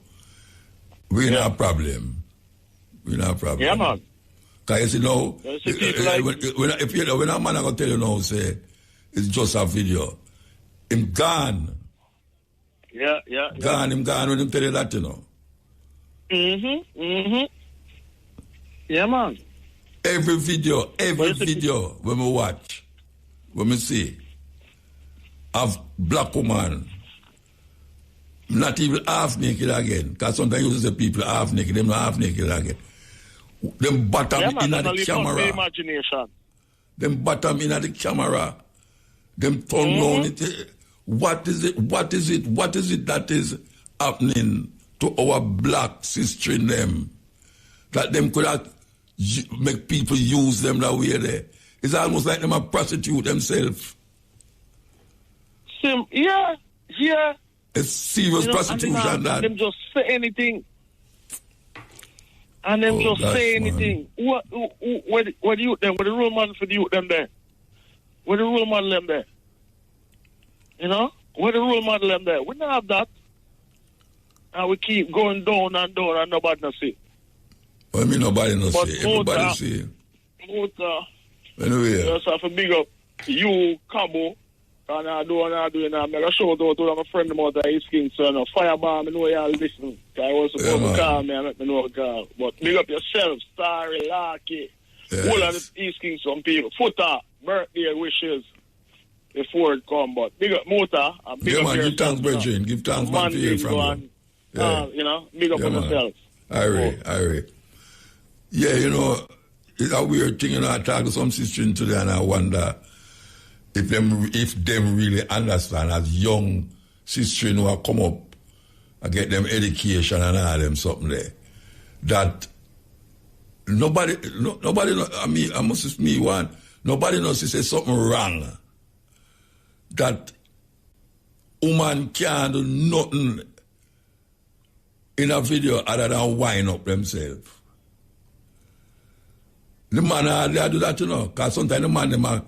S2: we not a problem.
S3: Yeah, man.
S2: Because you know, when a man I gonna tell you now, say, it's just a video. Him gone.
S3: Yeah.
S2: Him gone when him tell you that, you know.
S3: Yeah, man.
S2: Every video when we watch, when we see, of black woman, not even half naked again, because sometimes you see people half naked, them not half naked again. Them bottom in the camera. Them bottom in the camera. Them turn round it. What is it that is happening to our black sister in them, that them could have make people use them that way there? It's almost like them a prostitute themselves.
S3: Yeah. It's
S2: serious prostitution that.
S3: Them just say anything. And them just say anything. What the youth them? What the role model for the youth them there? What the role model them there? You know? What the role model them there? We don't have that. And we keep going down and nobody no see.
S2: Well, I mean, nobody no see. Everybody see. Anyway.
S3: Just have to big up you, Cabo. And I do, I'm going to show out to my friend about the East Kingston. Firebomb, I know y'all listen. I was supposed to call me and let me know a call. But big up yourself, Starry, Larky, all of the East Kingston people. Footer, birthday wishes before it come. But big up Motor. And big up
S2: man,
S3: yourself.
S2: give thanks, Bridget. Give thanks, man, to hear from you.
S3: You know, big up on yourself.
S2: Irie. Yeah, you know, it's a weird thing, you know, I talk to some sisters today and I wonder if them really understand as young sisters who have come up and get them education and all them something there, that nobody I mean, I must me one, nobody knows to say something wrong. That woman can't do nothing in a video other than wind up themselves. The man, they do that, you know, because sometimes the man, them are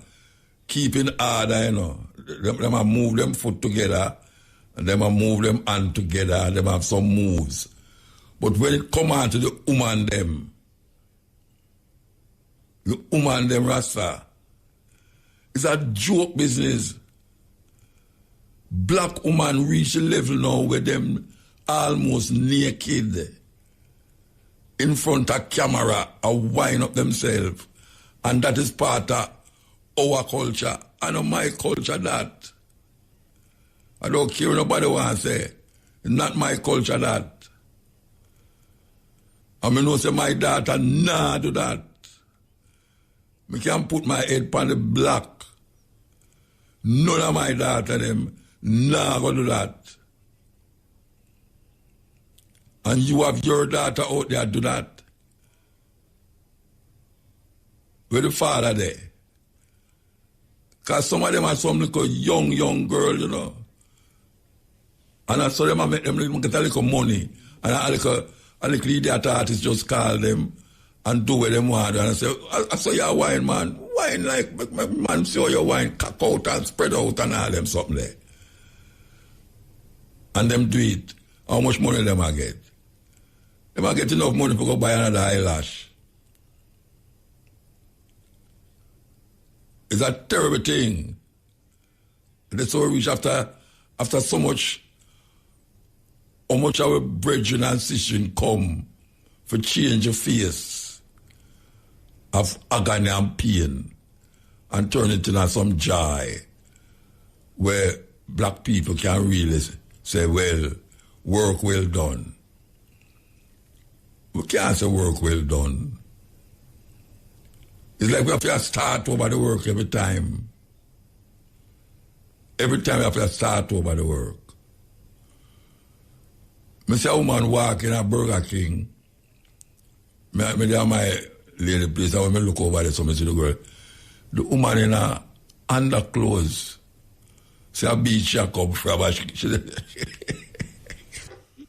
S2: keeping order, you know. Them are move them foot together, and them are move them hand together, and them have some moves. But when it come on to the woman them Rasta, it's a joke business. Black woman reach a level now where them almost naked in front of camera and wind up themselves. And that is part of our culture. I know my culture that. I don't care what nobody wants to say. It's not my culture that. I mean, no say my daughter nah do that. I can't put my head on the block. None of my daughter them nah go do that. And you have your daughter out there do that. Where the father there? Because some of them are some little young girl, you know. And I saw them, I make them get a little money. And a little idiot artist just call them and do what they want. And I say, I saw your wine, man. Wine like, man, show your wine, cock out and spread out and all them something there. And them do it. How much money them I get? They might get enough money to go buy another eyelash. It's a terrible thing. That's how we reach after so much, how much our brethren and sisters come for change of face of agony and pain and turn it into some joy where black people can really say, well, work well done. We can't say work well done. It's like we have to start over the work every time. Every time we have to start over the work. I see a woman walk in a Burger King. I there my lady place, and when I look over there, so I see the girl. The woman in her underclothes. See a beach come from her.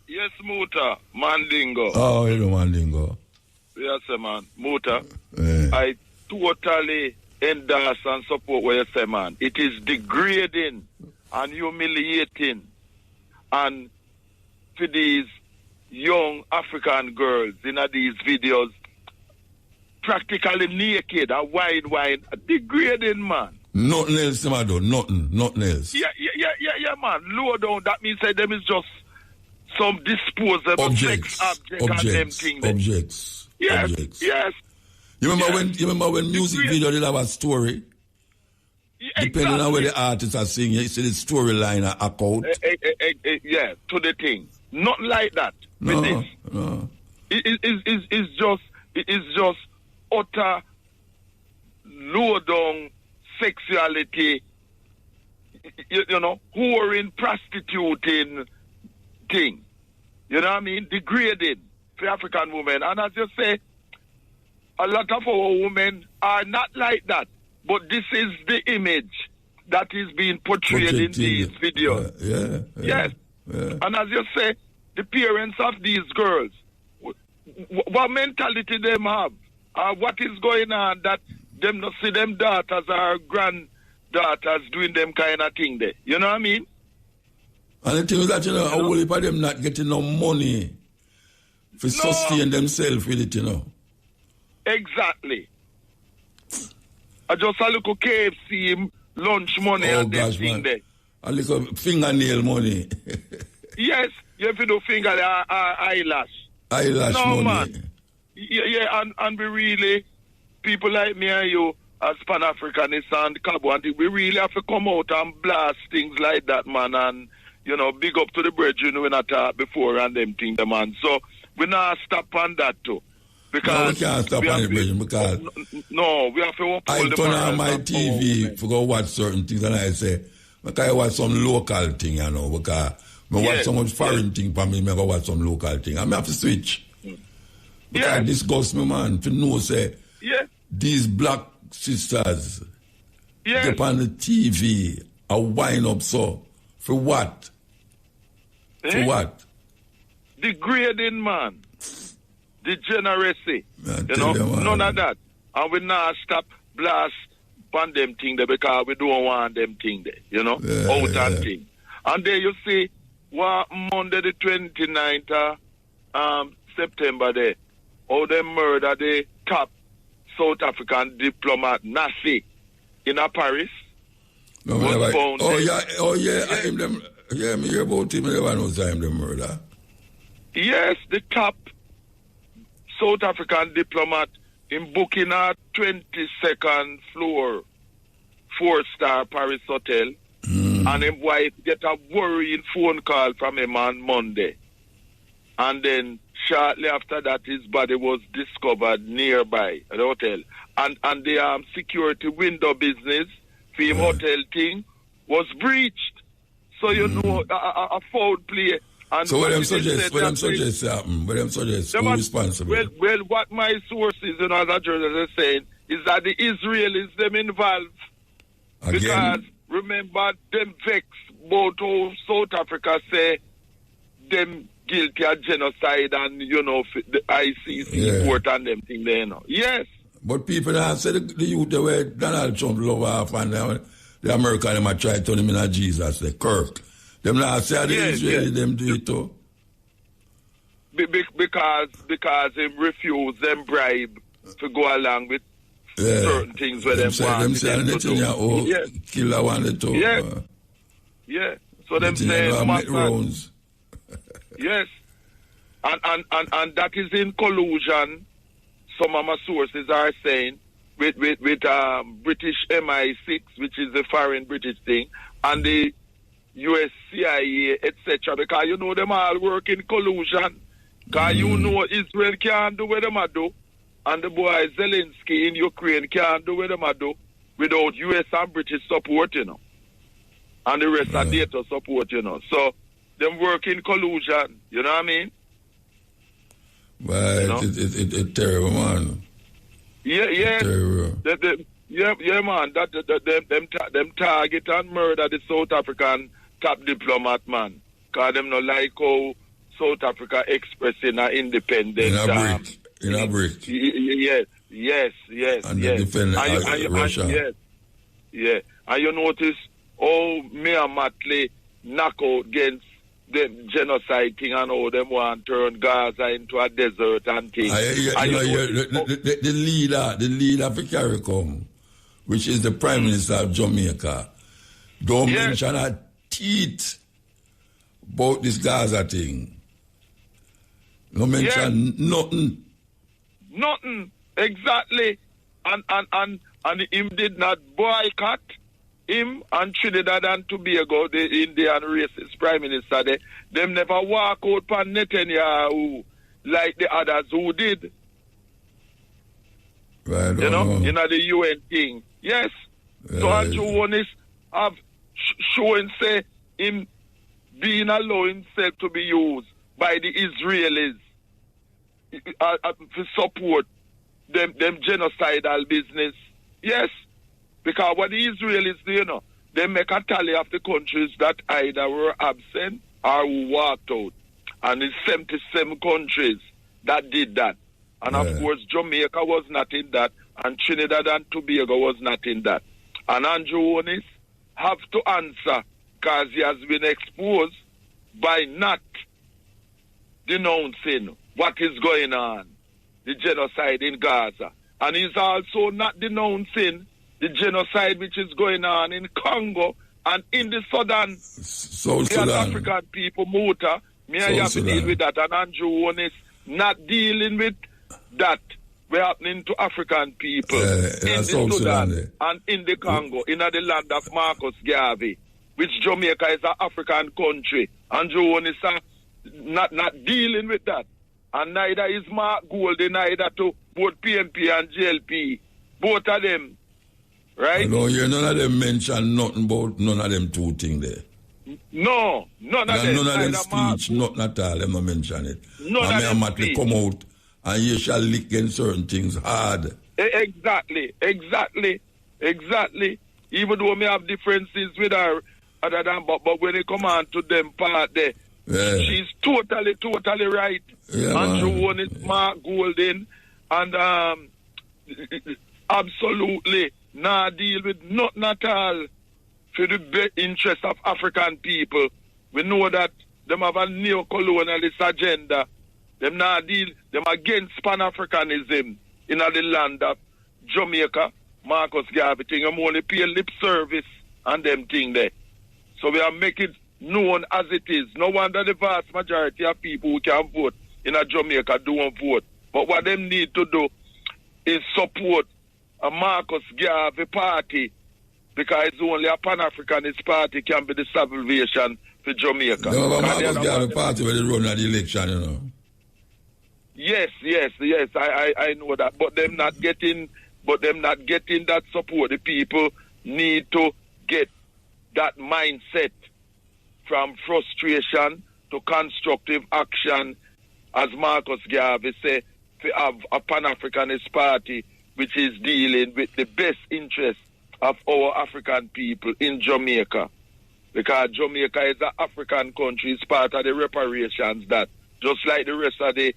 S1: Yes, Muta, Mandingo.
S2: Oh, hello, Mandingo.
S1: Yes, man. Muta, I totally endorse and support what you say, man. It is degrading and humiliating. And for these young African girls in these videos, practically naked, a wide, degrading, man.
S2: Nothing else, man, though. Nothing else.
S1: Yeah, man. Lower down, that means that them is just some disposable sex object and them things.
S2: Objects.
S1: Yes.
S2: You remember when music video did have a story? Depending on where the artists are singing, you see the storyline act out.
S1: Yeah, to the thing. Not like that.
S2: No.
S1: It is just utter low down sexuality, you know, whoring, prostituting thing. You know what I mean? Degrading for African women. And as you say, a lot of our women are not like that. But this is the image that is being portrayed in these videos.
S2: Yes.
S1: And as you say, the parents of these girls, what mentality them have? What is going on that them not see them daughters or granddaughters doing them kind of thing there? You know what I mean?
S2: And the thing is that, a whole heap of them not getting no money to sustain themselves with it,
S1: Exactly. I just a little KFC lunch money and them thing there.
S2: A little fingernail money.
S1: Yes, you have to do eyelash.
S2: Eyelash money. Man.
S1: Yeah, and we really, people like me and you, as Pan-Africanists and Cabo, we really have to come out and blast things like that, man, and, big up to the brethren we not talk before and them things, man. So, we not stop on that, too. Because
S2: we can't stop on it, brethren, because...
S1: No, we have to uphold
S2: I turn on my TV to go watch certain things, and I say, I watch some local thing, because... I watch so much foreign thing for me, I go watch some local thing. I have to switch. Because it disgusts me, man, to know, say, these black sisters get on the TV and wind up so. For what? For what?
S1: Degrading, man. Degeneracy. None of that. And we not stop blast on them thing there because we don't want them thing there, out and thing. And there you see, Monday the 29th of September there, how they murder the top South African diplomat Nassi in Paris.
S2: No, me hear about him, I never know time the murder.
S1: Yes, the top South African diplomat in booking a 22nd floor 4-star Paris hotel. And his wife get a worrying phone call from him on Monday. And then shortly after that, his body was discovered nearby at the hotel. And the security window business for him hotel thing was breached. So, a foul play. And
S2: so what them suggest happen? What them suggest? Who responsible?
S1: Well, what my sources, as a journalist are saying, is that the Israelis, them involved.
S2: Again?
S1: Because... remember, them vex both how South Africa say them guilty of genocide and, the ICC report and them thing there, Yes.
S2: But people now say the youth, the way Donald Trump love off and the American, them try to turn him into Jesus, the Kirk. Them now say the Israeli, them do it too. Because
S1: him refuse them bribe to go along with certain things where them want
S2: them to killer wanted to.
S1: So them say yes. And that is in collusion, some of my sources are saying, with British MI6, which is the foreign British thing, and the US CIA, etc. Because them all work in collusion. Because Israel can't do what them do. And the boy Zelensky in Ukraine can't do what them do without US and British support, And the rest are NATO support, So, them work in collusion, you know what I mean?
S2: But it's terrible, man.
S1: Yeah.
S2: Terrible.
S1: Man. Them target and murder the South African top diplomat, man. Because them not like how South Africa expressing an independent...
S2: In a brick.
S1: Yes.
S2: And they defend Russia.
S1: Yes. And you notice how Myanmar knock out against the genocide thing and how them want to turn Gaza into a desert and things.
S2: The leader for CARICOM, which is the Prime Minister of Jamaica, don't mention a teeth about this Gaza thing. No mention nothing.
S1: Nothing. Exactly. And him did not boycott him and Trinidad and Tobago, the Indian racist prime minister, them never walk out for Netanyahu like the others who did.
S2: Right,
S1: in the UN thing. Yes. So Andrew one is have showing say him being allowed himself to be used by the Israelis to support them genocidal business. Yes. Because what the Israelis do, they make a tally of the countries that either were absent or who walked out. And it's 77 countries that did that. And of course, Jamaica was not in that, and Trinidad and Tobago was not in that. And Andrew Onis have to answer because he has been exposed by not denouncing what is going on, the genocide in Gaza. And he's also not denouncing the genocide which is going on in Congo and in the Sudan.
S2: South Sudan.
S1: African people, Muta, me I have to deal with that. And Andrew Onis not dealing with that. We're happening to African people in the Sudan and in the Congo, in the land of Marcus Garvey, which Jamaica is an African country. Andrew Onis not dealing with that. And neither is Mark Goldie, neither to both PNP and JLP. Both of them. Right?
S2: No, none of them mention nothing about none of them two things there.
S1: No, none of them.
S2: None of them speech, nothing at all, them not mention it.
S1: None of them speech.
S2: Come out and you shall lick in certain things hard.
S1: Exactly. Even though we have differences with her, other than, but when it come on to them part there, she's totally right. Andrew One is Mark Golden, and absolutely not deal with nothing at all for the best interest of African people. We know that them have a neo-colonialist agenda. Them not deal, them against Pan-Africanism in the land of Jamaica, Marcus Garvey thing. I'm only pay lip service and them thing there. So we are making known as it is. No wonder the vast majority of people who can vote in a Jamaica don't vote. But what them need to do is support a Marcus Garvey party, because it's only a Pan-Africanist party can be the salvation for Jamaica.
S2: No, but Marcus Garvey party where they run at the election, you know.
S1: Yes, I know that. But them not getting that support. The people need to get that mindset from frustration to constructive action, as Marcus Garvey said, to have a Pan-Africanist party which is dealing with the best interests of our African people in Jamaica. Because Jamaica is an African country, it's part of the reparations that, just like the rest of the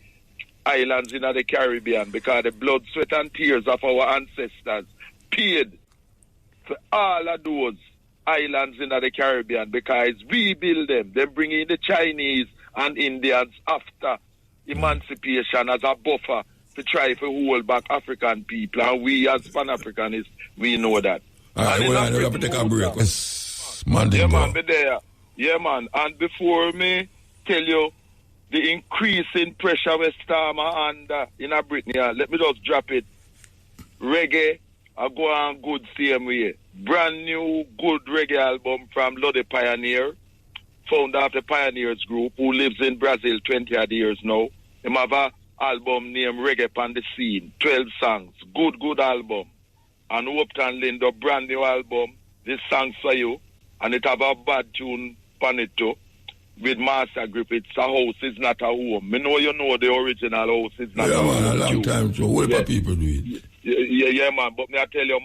S1: islands in the Caribbean, because the blood, sweat and tears of our ancestors paid for all of those islands in the Caribbean, because we build them. They bring in the Chinese and Indians after emancipation as a buffer to try to hold back African people. And we as Pan-Africanists, we know that.
S2: All right, well, I have to take a break.
S1: Yeah, man, be there. Yeah, man. And before me tell you the increasing pressure with Starmer and in a Brittany, let me just drop it. Reggae, I go on good same way. Brand new good reggae album from Lodi Pioneer, founder of the Pioneers Group, who lives in Brazil 20 odd years now. Him have a album named Reggae on the Scene, 12 songs, good album. And Upton Lindo, brand new album, this song's for you, and it have a bad tune on it too, with Master Grip. It's a house, it's not a home. Me know you know the original house, it's not a home.
S2: Yeah, man, a long time, so what about people do it?
S1: Yeah, man, but me I tell you,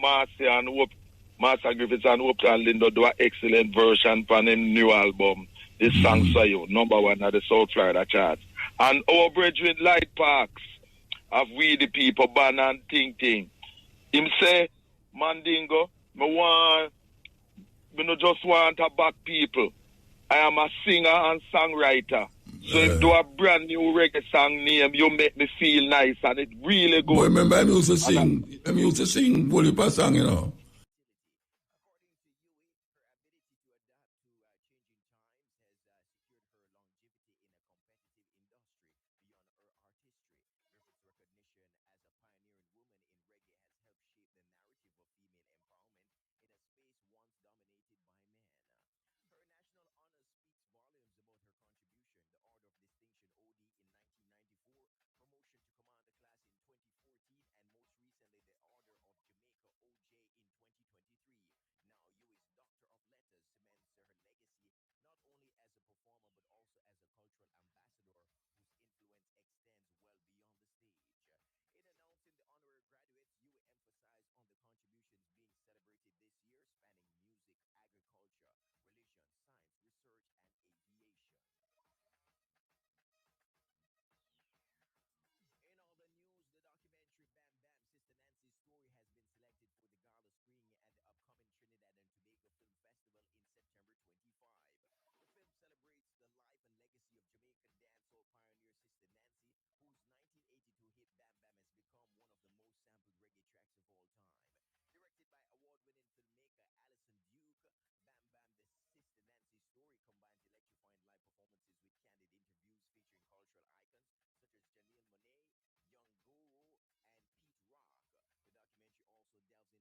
S1: Master Griffiths and Upton Lindo do an excellent version for the new album. This song's for you, #1 at the South Florida charts. And our brethren Light Parks of We the People, Ban and Ting Ting. Him say, Mandingo, me no just want to back people. I am a singer and songwriter. So if do a brand new reggae song name, you make me feel nice and it really good.
S2: Boy, remember I used to sing Bolipa song, you know.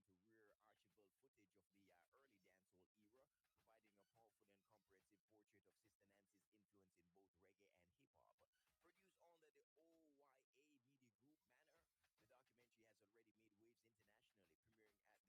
S5: into rare archival footage of the early dancehall era, providing a powerful and comprehensive portrait of Sister Nancy's influence in both reggae and hip-hop. Produced under the OYA Media Group banner, the documentary has already made waves internationally, premiering at the Tribeca Film Festival. It continues to resonate with a diverse audience from reggae and hip-hop fans to gamers and music lovers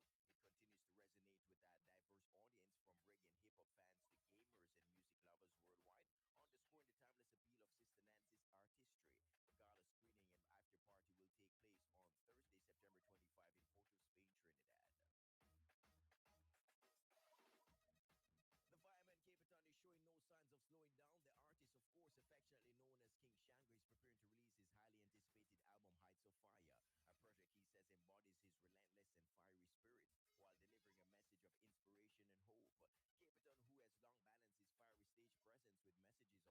S5: worldwide, underscoring the timeless appeal of Sister Nancy's artistry. The gala screening and after party will take place on Thursday, September 25 in Port of Spain, Trinidad. The fireman Capitan is showing no signs of slowing down. The artist, of course, affectionately known as King Shango, is preparing to release his highly anticipated album Heights of Fire, a project he says embodies his relentless and fiery spirit while delivering a message of inspiration and hope. Capitan, who has long balanced his fiery stage presence with messages of